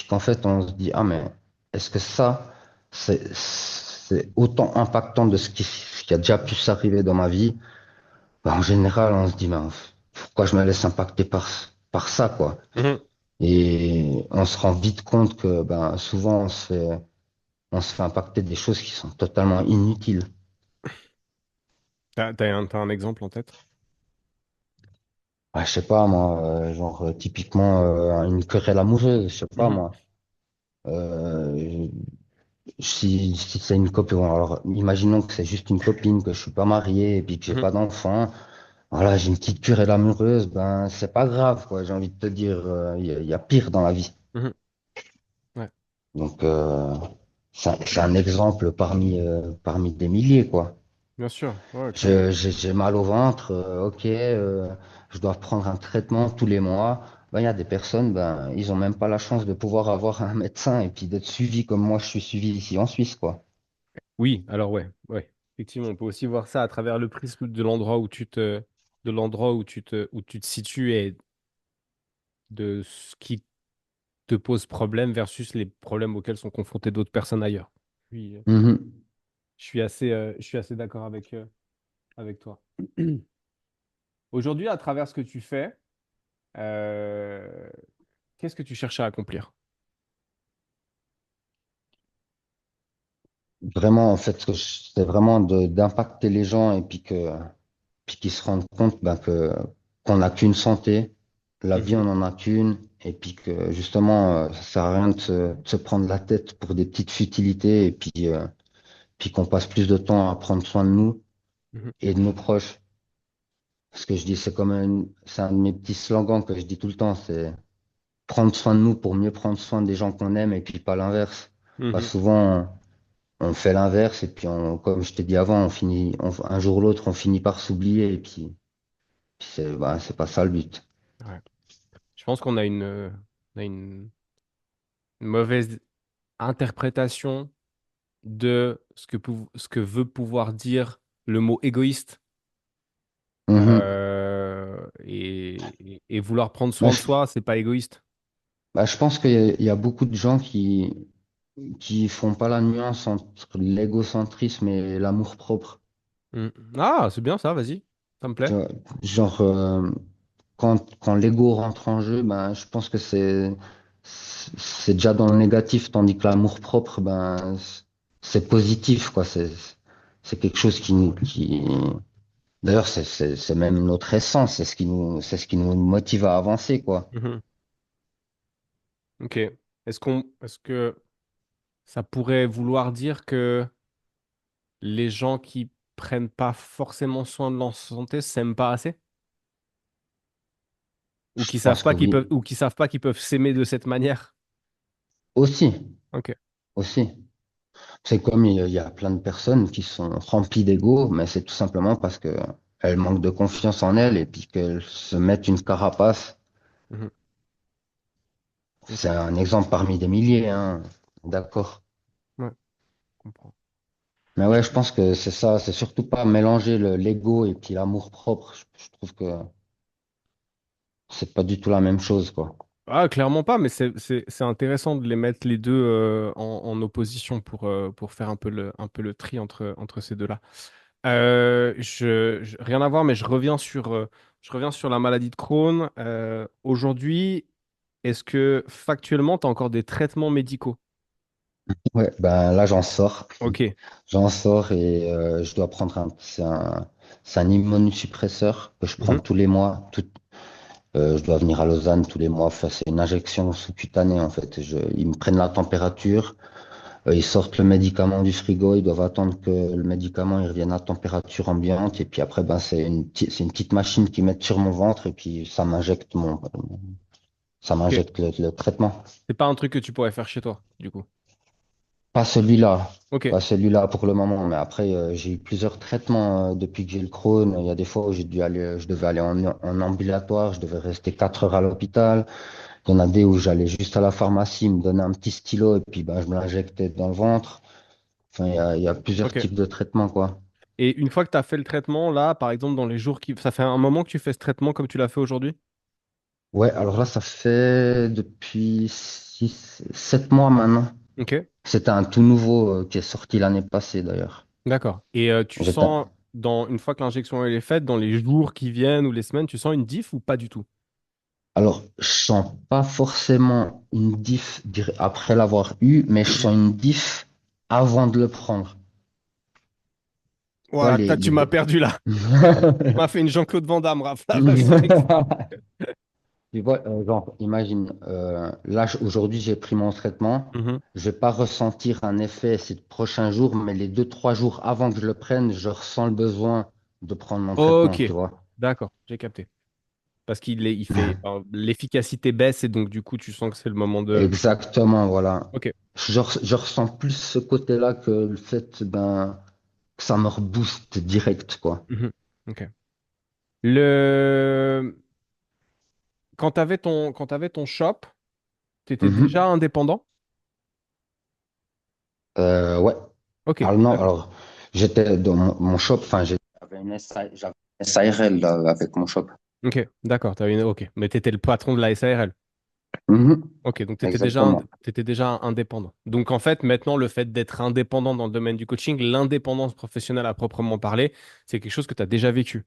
qu'en fait on se dit ah mais est-ce que ça c'est autant impactant de ce qui a déjà pu s'arriver dans ma vie? Bah, en général on se dit ben, pourquoi je me laisse impacter par ça quoi? Mhm. Et on se rend vite compte que ben souvent on se fait impacter des choses qui sont totalement inutiles. T'as un exemple en tête? Ah, je sais pas moi, genre typiquement une querelle amoureuse, je sais pas Mhm. moi. Euh, si c'est une copine, alors imaginons que c'est juste une copine, que je suis pas marié et puis que j'ai Mhm. pas d'enfant. Voilà, j'ai une petite querelle amoureuse, ben c'est pas grave quoi. J'ai envie de te dire, il y a pire dans la vie. Mhm. Ouais, Donc c'est un exemple parmi des milliers quoi. bien sûr, ouais, clairement. J'ai mal au ventre, ok, je dois prendre un traitement tous les mois. Ben, il y a des personnes, ben, ils ont même pas la chance de pouvoir avoir un médecin et puis d'être suivi comme moi je suis suivi ici en Suisse, quoi. Oui, alors ouais, ouais. Effectivement, on peut aussi voir ça à travers le prisme de l'endroit de l'endroit où tu te situes et de ce qui te pose problème versus les problèmes auxquels sont confrontées d'autres personnes ailleurs. Oui, Mhm. je suis assez d'accord avec toi. Aujourd'hui, à travers ce que tu fais, euh, qu'est-ce que tu cherches à accomplir? Vraiment, en fait, c'est vraiment d'impacter les gens et puis qu'ils se rendent compte ben, qu'on n'a qu'une santé, la vie Mhm, on en a qu'une et puis que justement, ça sert à rien de se prendre la tête pour des petites futilités et puis qu'on passe plus de temps à prendre soin de nous mhm, et de nos proches. Ce que je dis, c'est un de mes petits slogans que je dis tout le temps, c'est prendre soin de nous pour mieux prendre soin des gens qu'on aime et puis pas l'inverse. Pas mhm. souvent, on fait l'inverse et puis comme je t'ai dit avant, un jour ou l'autre, on finit par s'oublier et puis c'est pas ça le but. Ouais. Je pense on a une mauvaise interprétation de ce que veut pouvoir dire le mot égoïste Mhm. et vouloir prendre Bah, soin de soi, c'est pas égoïste. je pense il y a beaucoup de gens qui font pas la nuance entre l'égocentrisme et l'amour-propre. Mm. Ah, c'est bien ça, vas-y, ça me Tu plaît. vois, genre, quand l'ego rentre en jeu, ben, je pense que c'est déjà dans le négatif, tandis que l'amour-propre, ben, c'est positif, quoi. C'est quelque chose d'ailleurs, c'est même notre essence, c'est ce qui nous motive à avancer, quoi. Mhm. Ok. Est-ce que ça pourrait vouloir dire que les gens qui prennent pas forcément soin de leur santé s'aiment pas assez? Je pense que oui. Ou qui savent pas qu'ils peuvent s'aimer de cette manière? Aussi, Ok. aussi. C'est comme il y a plein de personnes qui sont remplies d'ego, mais c'est tout simplement parce que elles manquent de confiance en elles et puis qu'elles se mettent une carapace. Mhm. C'est Ok. un exemple parmi des milliers, hein. D'accord. Ouais, je comprends. Mais ouais, je pense que c'est ça, c'est surtout pas mélanger l'ego et puis l'amour propre. Je trouve que c'est pas du tout la même chose, quoi. Ah, clairement pas, mais c'est intéressant de les mettre les deux en opposition pour faire un peu le tri entre ces deux-là. Rien à voir, mais je reviens sur la maladie de Crohn. Aujourd'hui, est-ce que factuellement, tu as encore des traitements médicaux? Ouais, ben là j'en sors. Ok. J'en sors et je dois prendre c'est un immunosuppresseur que je prends Mhm. tous les mois. Je dois venir à Lausanne tous les mois. Enfin, c'est une injection sous-cutanée en fait. Ils me prennent la température. Ils sortent le médicament du frigo, ils doivent attendre que le médicament il revienne à température ambiante et puis après ben c'est une petite machine qu'ils mettent sur mon ventre et puis ça Ok. m'injecte le traitement. C'est pas un truc que tu pourrais faire chez toi, du coup. Pas celui-là, Ok. pas celui-là pour le moment, mais après j'ai eu plusieurs traitements depuis que j'ai le Crohn. Il y a des fois où je devais aller en ambulatoire, je devais rester 4 heures à l'hôpital. Il y en a des où j'allais juste à la pharmacie, ils me donnaient un petit stylo et puis ben je me l'injectais dans le ventre. Enfin il y a plusieurs Ok. types de traitements quoi. Et une fois que tu as fait le traitement, là, par exemple, dans les jours qui... Ça fait un moment que tu fais ce traitement comme tu l'as fait aujourd'hui? Ouais, alors là, ça fait depuis 7 mois maintenant. Ok, C'était un tout nouveau qui est sorti l'année passée d'ailleurs. d'accord. Et tu J'étais- sens, une fois que l'injection elle est faite, dans les jours qui viennent ou les semaines, tu sens une diff ou pas du tout? Alors, je sens pas forcément une diff après l'avoir eu, mais je Mhm. sens une diff avant de le prendre. Tu vois, Voilà, tu m'as perdu là. Tu m'as fait une Jean-Claude Van Damme, Raph, là, direct. Tu vois, genre, imagine, là, aujourd'hui, j'ai pris mon traitement. Mhm. Je vais pas ressentir un effet ces prochains jours, mais les 2, 3 jours avant que je le prenne, je ressens le besoin de prendre mon traitement, Ok, tu vois. d'accord, j'ai capté. Parce il fait, enfin, l'efficacité baisse et donc du coup, tu sens que c'est le moment de... Exactement, voilà. Ok. Je ressens plus ce côté-là que le fait, ben, que ça me rebooste direct, quoi. Mhm. Ok. Le... quand t'avais ton shop, tu étais déjà Mhm. indépendant? Ouais. Ok, Alors non, d'accord. alors, j'étais dans mon shop, enfin, j'avais une SARL là, avec mon shop. Ok, d'accord. Ok, mais tu étais le patron de la SARL. Mhm. Ok, donc tu étais Exactement. t'étais déjà indépendant. Donc en fait, maintenant, le fait d'être indépendant dans le domaine du coaching, l'indépendance professionnelle à proprement parler, c'est quelque chose que tu as déjà vécu.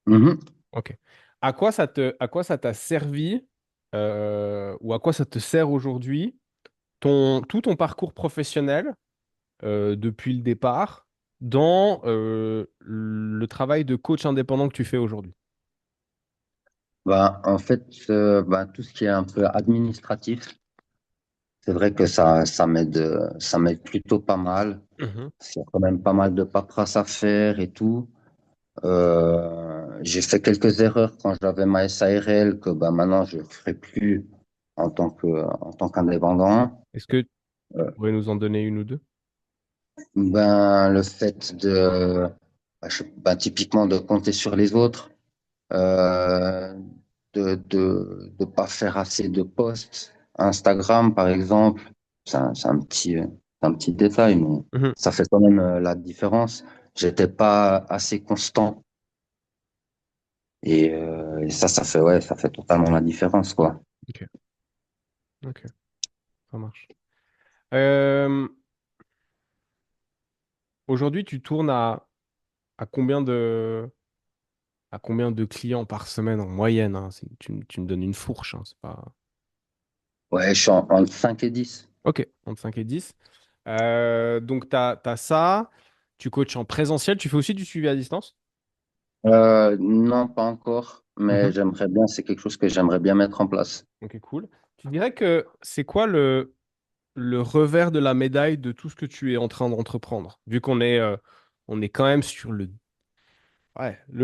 Mhm. Ok. À quoi ça t'a servi ou à quoi ça te sert aujourd'hui tout ton parcours professionnel depuis le départ dans le travail de coach indépendant que tu fais aujourd'hui? Ben, en fait, ben, tout ce qui est un peu administratif, c'est vrai que ça m'aide plutôt pas mal. Mhm. Il y a quand même pas mal de paperasse à faire et tout. J'ai fait quelques erreurs quand j'avais ma SARL que ben, maintenant je ne ferai plus en tant qu'indépendant. Est-ce que tu Euh, pourrais nous en donner une ou deux? ben, le fait de, ben, typiquement de compter sur les autres, euh, de pas faire assez de posts. Instagram, par exemple, c'est un petit détail, mais Mhm. ça fait quand même la différence. J'étais pas assez constant et ça, ouais, ça fait totalement la différence, quoi. Ok, ok, ça marche. Euh, Aujourd'hui, tu tournes à à combien de clients par semaine en moyenne, hein? Tu me donnes une fourche, hein, c'est pas... Ouais, je suis entre 5 et 10. Ok, entre 5 et 10. Donc, t'as ça, tu coaches en présentiel, tu fais aussi du suivi à distance? Non, pas encore, mais Mhm. j'aimerais bien, c'est quelque chose que j'aimerais bien mettre en place. Ok, cool. Tu dirais que c'est quoi le revers de la médaille de tout ce que tu es en train d'entreprendre? Vu on est quand même sur le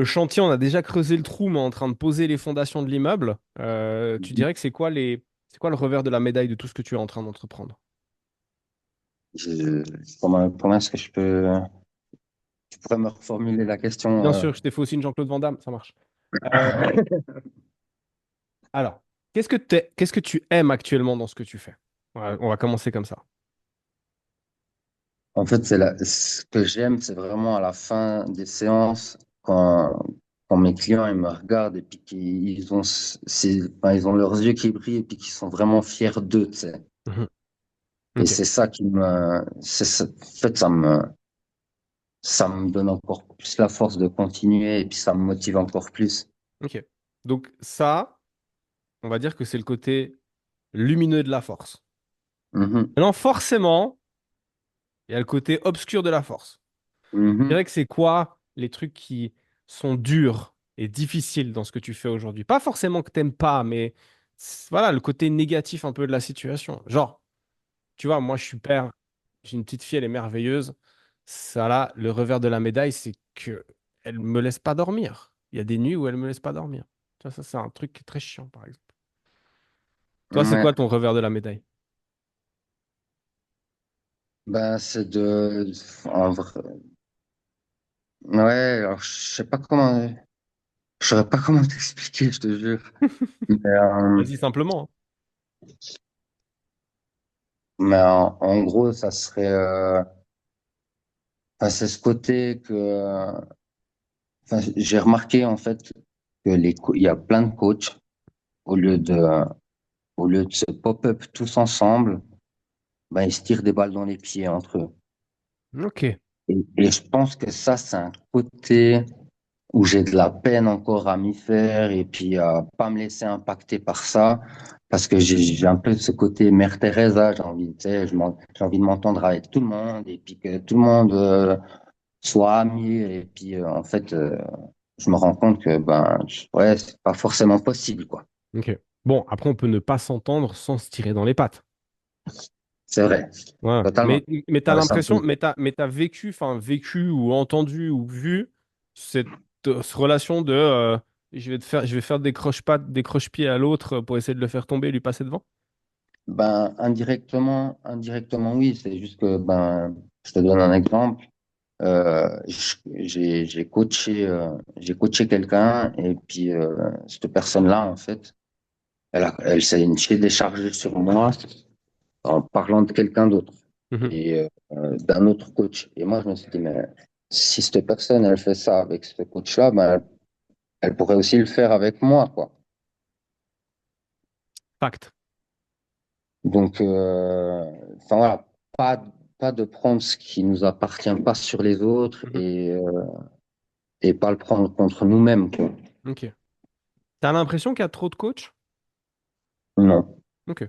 chantier, on a déjà creusé le trou, mais en train de poser les fondations de l'immeuble. Tu dirais que c'est quoi le revers de la médaille de tout ce que tu es en train d'entreprendre? Comment est-ce que tu pourrais me reformuler la question? Bien sûr, je t'ai fait aussi une Jean-Claude Van Damme, ça marche. Euh, alors, qu'est-ce que tu aimes actuellement dans ce que tu fais? On va commencer comme ça. En fait, ce que j'aime, c'est vraiment à la fin des séances, quand mes clients ils me regardent et puis qu'ils ont, enfin, ils ont leurs yeux qui brillent et puis qu'ils sont vraiment fiers d'eux, tu sais. Mhm. Et Ok, c'est ça en fait, ça me donne encore plus la force de continuer et puis ça me motive encore plus. ok. Donc ça, on va dire que c'est le côté lumineux de la force. Mhm, Maintenant, forcément, il y a le côté obscur de la force. Je mhm. dirais que c'est quoi les trucs qui sont durs et difficiles dans ce que tu fais aujourd'hui? Pas forcément que t'aimes pas, mais voilà, le côté négatif un peu de la situation. Genre, tu vois, moi je suis père, j'ai une petite fille, elle est merveilleuse. Ça là, le revers de la médaille, c'est que elle me laisse pas dormir. Il y a des nuits où elle me laisse pas dormir. Tu vois, ça c'est un truc qui est très chiant, par exemple. Toi, c'est Ouais. quoi ton revers de la médaille? Ben, en vrai, ouais, alors, je sais pas comment, je saurais pas comment t'expliquer, je te jure. Mais, Vas-y simplement, hein. en gros, ça serait, Enfin, c'est ce côté que, enfin, j'ai remarqué en fait que il y a plein de coachs au lieu de, au lieu de se pop-up tous ensemble, ben, ils se tirent des balles dans les pieds entre eux. Ok. Et je pense que ça, c'est un côté où j'ai de la peine encore à m'y faire et puis à pas me laisser impacter par ça parce que j'ai un peu ce côté Mère Teresa, j'ai envie, tu sais, j'ai envie de m'entendre avec tout le monde et puis que tout le monde soit ami et puis en fait je me rends compte que ben ouais, c'est pas forcément possible quoi. Ok. Bon, après, on peut ne pas s'entendre sans se tirer dans les pattes. C'est vrai, Voilà. totalement. Mais t'as C'est un l'impression, peu mais t'as vécu, enfin, vécu ou entendu ou vu cette relation de je vais faire des croche-pattes, des croche-pieds à l'autre pour essayer de le faire tomber et lui passer devant? ben indirectement oui, c'est juste que ben je te donne un exemple. J'ai coaché quelqu'un et puis cette personne-là, en fait, elle s'est déchargée sur moi en parlant de quelqu'un d'autre Mhm. et d'un autre coach. Et moi, je me suis dit, mais si cette personne, elle fait ça avec ce coach-là, ben, elle pourrait aussi le faire avec moi, quoi. Fact. Donc, enfin voilà, pas, pas de prendre ce qui nous appartient pas sur les autres Mhm. et pas le prendre contre nous-mêmes, quoi. Ok. T'as l'impression qu'il y a trop de coachs? Non. Ok.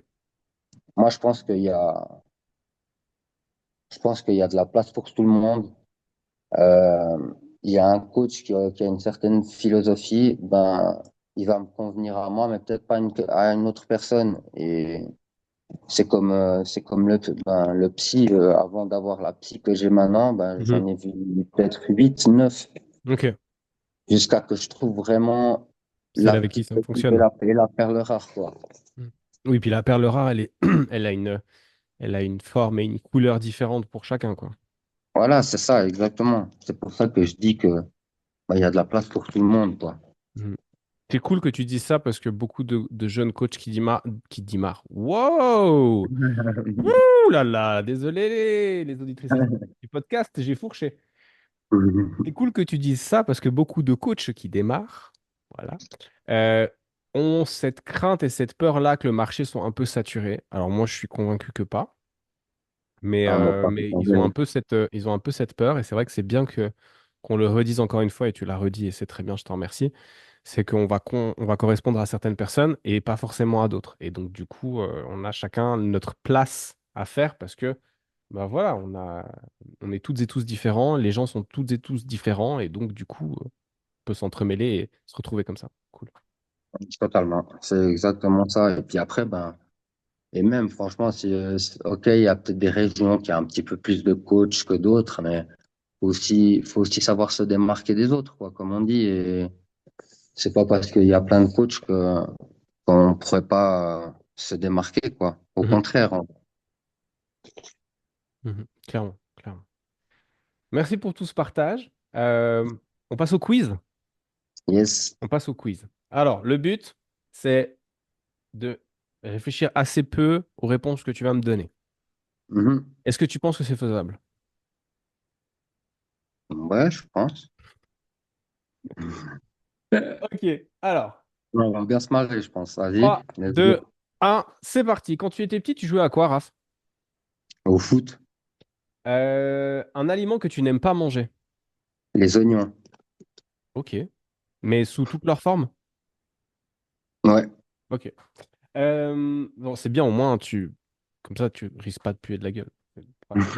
Moi, je pense qu'il y a de la place pour tout le monde. Euh, il y a un coach qui a une certaine philosophie, ben, il va me convenir à moi, mais peut-être pas à une autre personne. Et c'est comme le psy. Avant d'avoir la psy que j'ai maintenant, ben, Mhm. j'en ai vu peut-être 8 9 Ok. jusqu'à que je trouve vraiment Celle la avec qui petite ça pépite fonctionne. et la perle rare, quoi. Mhm. Oui, puis la perle rare, elle a elle a une forme et une couleur différente pour chacun, quoi. Voilà, c'est ça, exactement. C'est pour ça que je dis que, ben, il y a de la place pour tout le monde, quoi. Mhm. C'est cool que tu dises ça parce que beaucoup de jeunes coachs qui démarrent. Wow! Ouh là là! Désolé les auditrices du podcast, j'ai fourché. C'est cool que tu dises ça parce que beaucoup de coachs qui démarrent, voilà, euh, ont cette crainte et cette peur-là que le marché soit un peu saturé. Alors moi, je suis convaincu que pas, Ah, moi, pas mais pour changer. ils ont un peu cette peur et c'est vrai que c'est bien que qu'on le redise encore une fois et tu l'as redit et c'est très bien, je te remercie. C'est on va correspondre à certaines personnes et pas forcément à d'autres. Et donc du coup, on a chacun notre place à faire parce que bah voilà, on est toutes et tous différents, les gens sont toutes et tous différents et donc du coup, on peut s'entremêler et se retrouver comme ça. Cool. Totalement. C'est exactement ça. Et puis après, ben, et même, franchement, si, ok, il y a peut-être des régions qui ont un petit peu plus de coachs que d'autres, mais faut aussi savoir se démarquer des autres, quoi, comme on dit. Et c'est pas parce qu'il y a plein de coachs qu'on ne pourrait pas se démarquer, quoi. Au Mhm, contraire. mhm. Clairement, clairement. Merci pour tout ce partage. On passe au quiz. Yes. On passe au quiz. Alors, le but, c'est de réfléchir assez peu aux réponses que tu vas me donner. Mhm. Est-ce que tu penses que c'est faisable? Ouais, je pense. Ok, alors, On va bien se marrer, je pense. Vas-y, 3, let's 2, go. 1, c'est parti. Quand tu étais petit, tu jouais à quoi, Raph? Au foot, Un aliment que tu n'aimes pas manger. les oignons. Ok. Mais sous toutes leurs formes? Ouais. Ok. Bon, c'est bien, au moins, comme ça, tu risques pas de puer de la gueule. C'est pratique.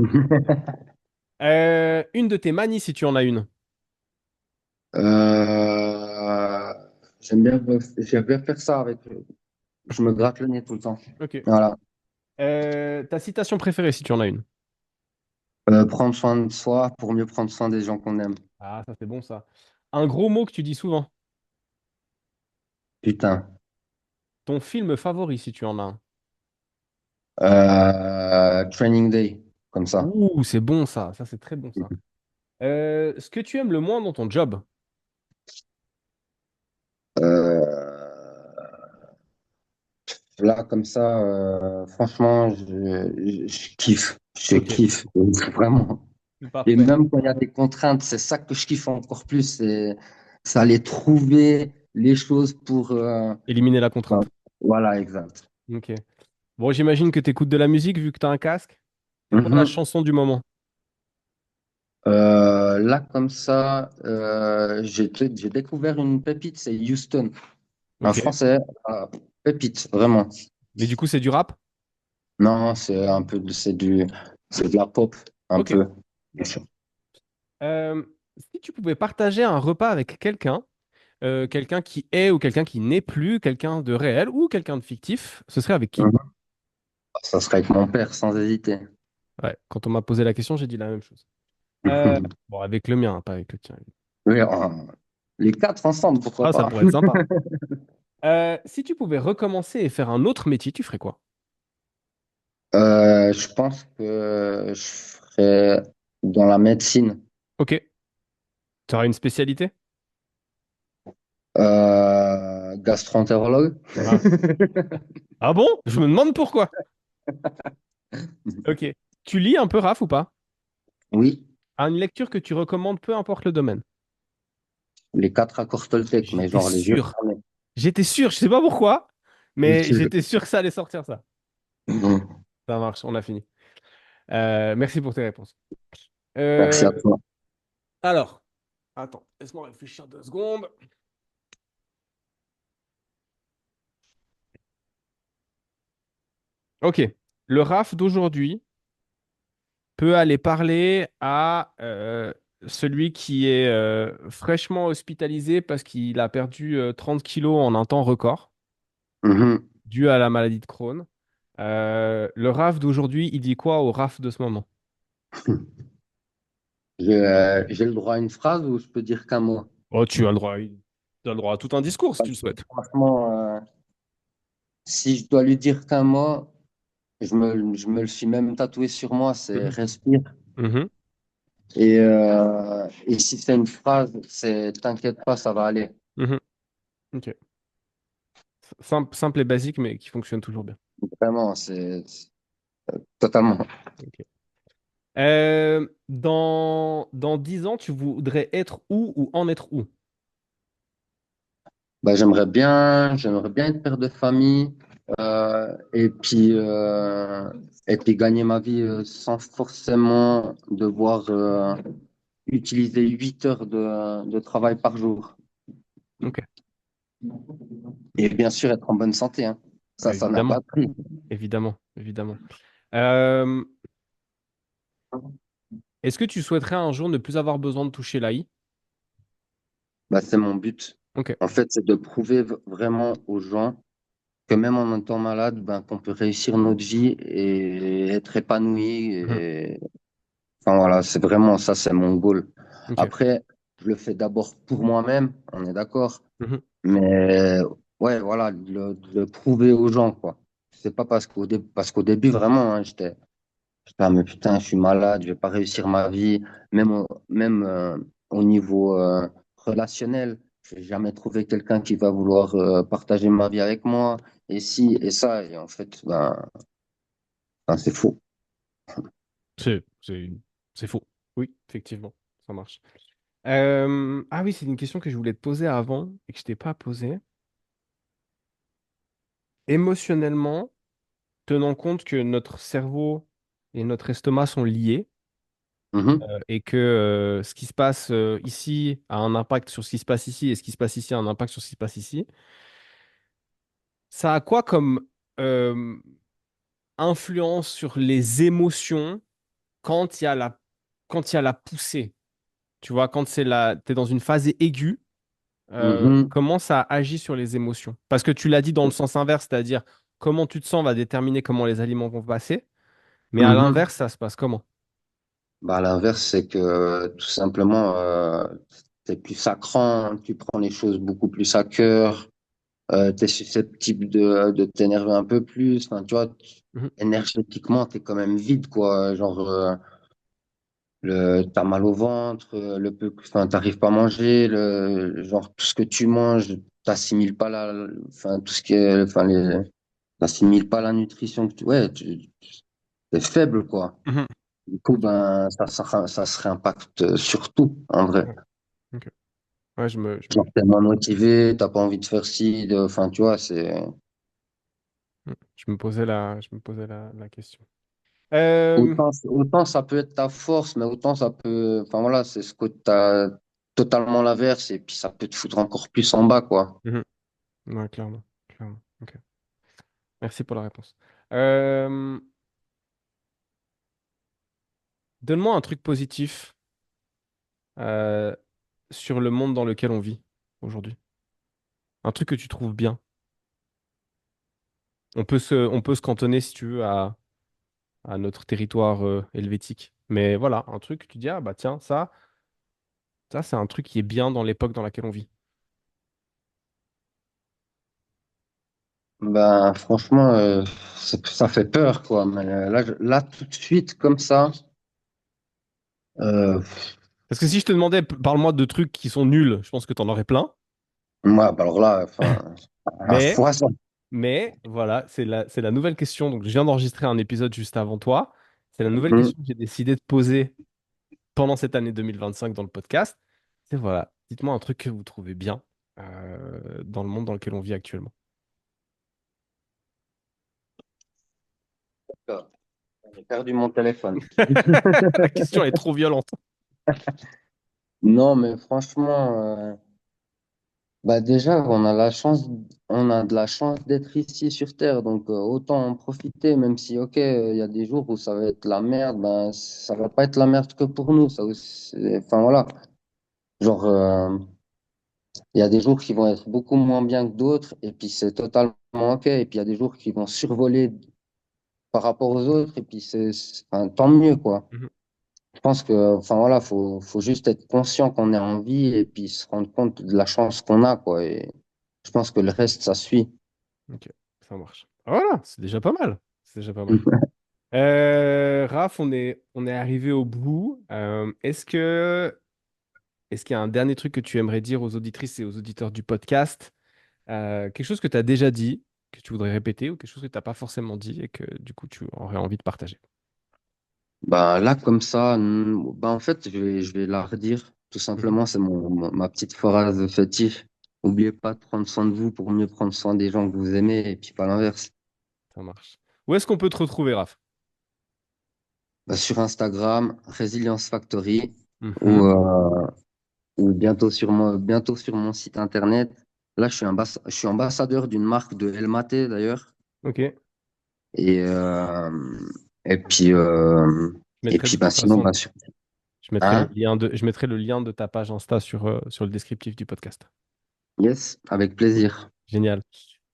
Une de tes manies, si tu en as une. Euh, j'aime bien faire ça avec. Je me gratte le nez tout le temps. Ok. Voilà. Ta citation préférée, si tu en as une. Prendre soin de soi pour mieux prendre soin des gens qu'on aime. Ah, ça, c'est bon, ça. Un gros mot que tu dis souvent. Putain. Ton film favori, si tu en as un. Training Day, comme ça. Ouh, c'est bon, ça. Ça, c'est très bon, ça. Ce que tu aimes le moins dans ton job. Euh, là, comme ça, franchement, je kiffe. Je Ok. kiffe. Vraiment. Et Parfait. même quand il y a des contraintes, c'est ça que je kiffe encore plus, c'est aller trouver les choses pour... Éliminer la ben, contrainte. voilà, exact. Ok. Bon, j'imagine que tu écoutes de la musique vu que tu as un casque. C'est quoi la Mhm. chanson du moment? Là, comme ça, j'ai découvert une pépite, c'est Houston. Un Ok. français, pépite, vraiment. Mais du coup, c'est du rap? Non, c'est de la pop, un Ok. peu. Euh, Si tu pouvais partager un repas avec quelqu'un, quelqu'un qui est ou quelqu'un qui n'est plus, quelqu'un de réel ou quelqu'un de fictif, ce serait avec qui? Mhm. Ça serait avec mon père, sans hésiter. Ouais, quand on m'a posé la question, j'ai dit la même chose. Bon, avec le mien, hein, pas avec le tien. Oui, les quatre ensemble, pourquoi Ah, ça pas? pourrait être sympa. Si tu pouvais recommencer et faire un autre métier, tu ferais quoi? Je pense que je ferais dans la médecine. Ok. Tu auras une spécialité? Gastro-entérologue. Ah. Ah bon? Je me demande pourquoi. Ok. Tu lis un peu, Raph, ou pas? Oui, Une lecture que tu recommandes, peu importe le domaine. les quatre accords Toltec, mais J'étais genre les yeux sûr. fermés. J'étais sûr, je sais pas pourquoi, mais YouTube. j'étais sûr que ça allait sortir ça. Mhm. Ça marche, on a fini. Merci pour tes réponses. Merci Euh, à toi. alors, attends, laisse-moi réfléchir 2 secondes. Ok. Le RAF d'aujourd'hui peut aller parler à celui qui est fraîchement hospitalisé parce qu'il a perdu 30 kilos en un temps record, Mhm. dû à la maladie de Crohn. Le RAF d'aujourd'hui, il dit quoi au RAF de ce moment? J'ai le droit à une phrase ou je peux dire qu'un mot? Oh, tu as le droit à tout un discours si tu le souhaites. Franchement, si je dois lui dire qu'un mot, je me le suis même tatoué sur moi, c'est Mhm. respire. Mhm. Et si c'est une phrase, c'est t'inquiète pas, ça va aller. Mhm. Ok. Simple, simple et basique, mais qui fonctionne toujours bien. Vraiment, totalement. Ok. Dans 10 ans, tu voudrais être où ou en être où? Bah, j'aimerais bien être père de famille et puis gagner ma vie sans forcément devoir utiliser 8 heures de travail par jour. Ok. Et bien sûr, être en bonne santé, hein. Ça n'a pas Évidemment, de prix. évidemment, évidemment. Euh, Est-ce que tu souhaiterais un jour ne plus avoir besoin de toucher l'AI? Bah, c'est mon but. Ok. En fait, c'est de prouver vraiment aux gens que même en étant malade, ben, qu'on peut réussir notre vie et être épanoui. Mhm. Enfin voilà, c'est vraiment ça, c'est mon goal. Ok. Après, je le fais d'abord pour moi-même, on est d'accord. Mhm. Mais ouais, voilà, de le prouver aux gens, quoi. C'est pas parce qu'au début, vraiment, hein, j'étais, ah, mais putain, je suis malade, je vais pas réussir ma vie. Même au niveau relationnel, je vais jamais trouver quelqu'un qui va vouloir partager ma vie avec moi. Et si, et ça, et en fait, c'est faux. C'est, c'est, c'est faux. Oui, effectivement, ça marche. Ah oui, c'est une question que je voulais te poser avant et que je t'ai pas posée. Émotionnellement, tenant compte que notre cerveau et notre estomac sont liés Mhm, et que ce qui se passe ici a un impact sur ce qui se passe ici et ce qui se passe ici a un impact sur ce qui se passe ici, ça a quoi comme euh, influence sur les émotions quand il y a quand il y a la poussée? Tu vois, quand t'es dans une phase aiguë, mhm, comment ça agit sur les émotions? Parce que tu l'as dit dans le sens inverse, c'est-à-dire comment tu te sens va déterminer comment les aliments vont passer, mais à mhm. l'inverse, ça se passe comment? Bah, à l'inverse, c'est que tout simplement, t'es plus sacrant, tu prends les choses beaucoup plus à cœur, t'es susceptible de t'énerver un peu plus. Enfin, tu vois, Mhm, énergétiquement, t'es quand même vide, quoi. Genre, t'as mal au ventre, enfin, t'arrives pas à manger, genre, tout ce que tu manges, t'assimiles pas enfin, tout ce qui est, enfin, t'assimiles pas la nutrition que t'es faible, quoi. mhm. Du coup, ben, ça se réimpacte sur tout, en vrai. Ouais, ok. Ouais, Genre, t'es moins motivé, t'as pas envie de faire ci, enfin, tu vois, c'est. je me posais la question. Euh, Autant ça peut être ta force, mais autant ça peut. Enfin, voilà, c'est ce que t'as totalement l'inverse, et puis ça peut te foutre encore plus en bas, quoi. mhm. Ouais, clairement, clairement. Ok. Merci pour la réponse. Euh, donne-moi un truc positif euh, sur le monde dans lequel on vit aujourd'hui. Un truc que tu trouves bien. On peut se cantonner, si tu veux, à notre territoire helvétique. Mais voilà, un truc, tu dis, ah bah tiens, ça c'est un truc qui est bien dans l'époque dans laquelle on vit. Ben, franchement, ça fait peur, quoi. Mais là, tout de suite, comme ça, euh, Parce que si je te demandais, parle-moi de trucs qui sont nuls, je pense que tu en aurais plein. moi, bah alors là, enfin, à Mais, foison. mais voilà, c'est la nouvelle question. Donc, je viens d'enregistrer un épisode juste avant toi. C'est la nouvelle Mhm. question que j'ai décidé de poser pendant cette année 2025 dans le podcast. C'est voilà, dites-moi un truc que vous trouvez bien dans le monde dans lequel on vit actuellement. J'ai perdu mon téléphone. La question est trop violente. Non, mais franchement, bah déjà, on a de la chance d'être ici sur Terre, donc autant en profiter, même si, ok, il y a des jours où ça va être la merde, ben ça va pas être la merde que pour nous, ça aussi, enfin voilà, genre, il y a des jours qui vont être beaucoup moins bien que d'autres, et puis c'est totalement ok, et puis il y a des jours qui vont survoler par rapport aux autres, et puis enfin, tant mieux, quoi. Mhm. Je pense que, enfin voilà, faut juste être conscient qu'on est en vie, et puis se rendre compte de la chance qu'on a, quoi, et je pense que le reste, ça suit. Ok, ça marche. Ah, voilà, c'est déjà pas mal. C'est déjà pas mal. Raph, on est arrivé au bout. Est-ce qu'il y a un dernier truc que tu aimerais dire aux auditrices et aux auditeurs du podcast? Quelque chose que tu as déjà dit, que tu voudrais répéter, ou quelque chose que tu n'as pas forcément dit et que du coup tu aurais envie de partager. Bah, là, comme ça, bah, en fait, je vais la redire. Tout Mhm. simplement, c'est ma petite phrase fétiche. N'oubliez pas de prendre soin de vous pour mieux prendre soin des gens que vous aimez et puis pas l'inverse. Ça marche. Où est-ce qu'on peut te retrouver, Raph? Bah, sur Instagram, Resilience Factory ou, Mhm. euh, ou bientôt sur mon site internet. Là, je suis ambassadeur d'une marque de El Mate d'ailleurs. Ok. Et, euh, et puis, euh, Je et mettrai de puis bah, toute sinon, façon, bah, hein? je mettrai le lien de ta page Insta sur le descriptif du podcast. Yes, avec plaisir. Génial.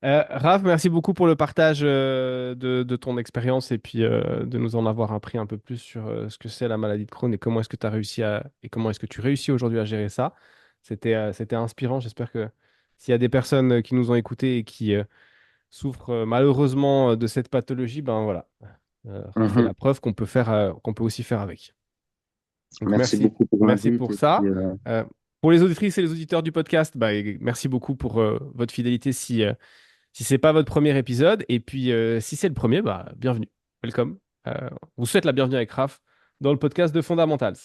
Raph, merci beaucoup pour le partage de ton expérience et puis de nous en avoir appris un peu plus sur ce que c'est la maladie de Crohn et comment est-ce que tu as réussi et comment est-ce que tu réussis aujourd'hui à gérer ça. C'était inspirant. J'espère que s'il y a des personnes qui nous ont écoutés et qui souffrent malheureusement de cette pathologie, ben voilà, Raph est Mhm. la preuve qu'on peut aussi faire avec. Donc Merci merci, beaucoup pour merci l'invite. pour Et puis, ça. Euh, pour les auditrices et les auditeurs du podcast, bah, merci beaucoup pour votre fidélité si c'est pas votre premier épisode. Et puis si c'est le premier, bah, bienvenue, welcome. On vous souhaite la bienvenue avec Raph dans le podcast de Fundamentals.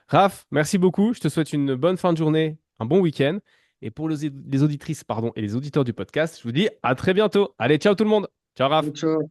Raph, merci beaucoup. Je te souhaite une bonne fin de journée, un bon week-end. Et pour les auditrices pardon, et les auditeurs du podcast, je vous dis à très bientôt. Allez, ciao tout le monde. Ciao Raph. ciao.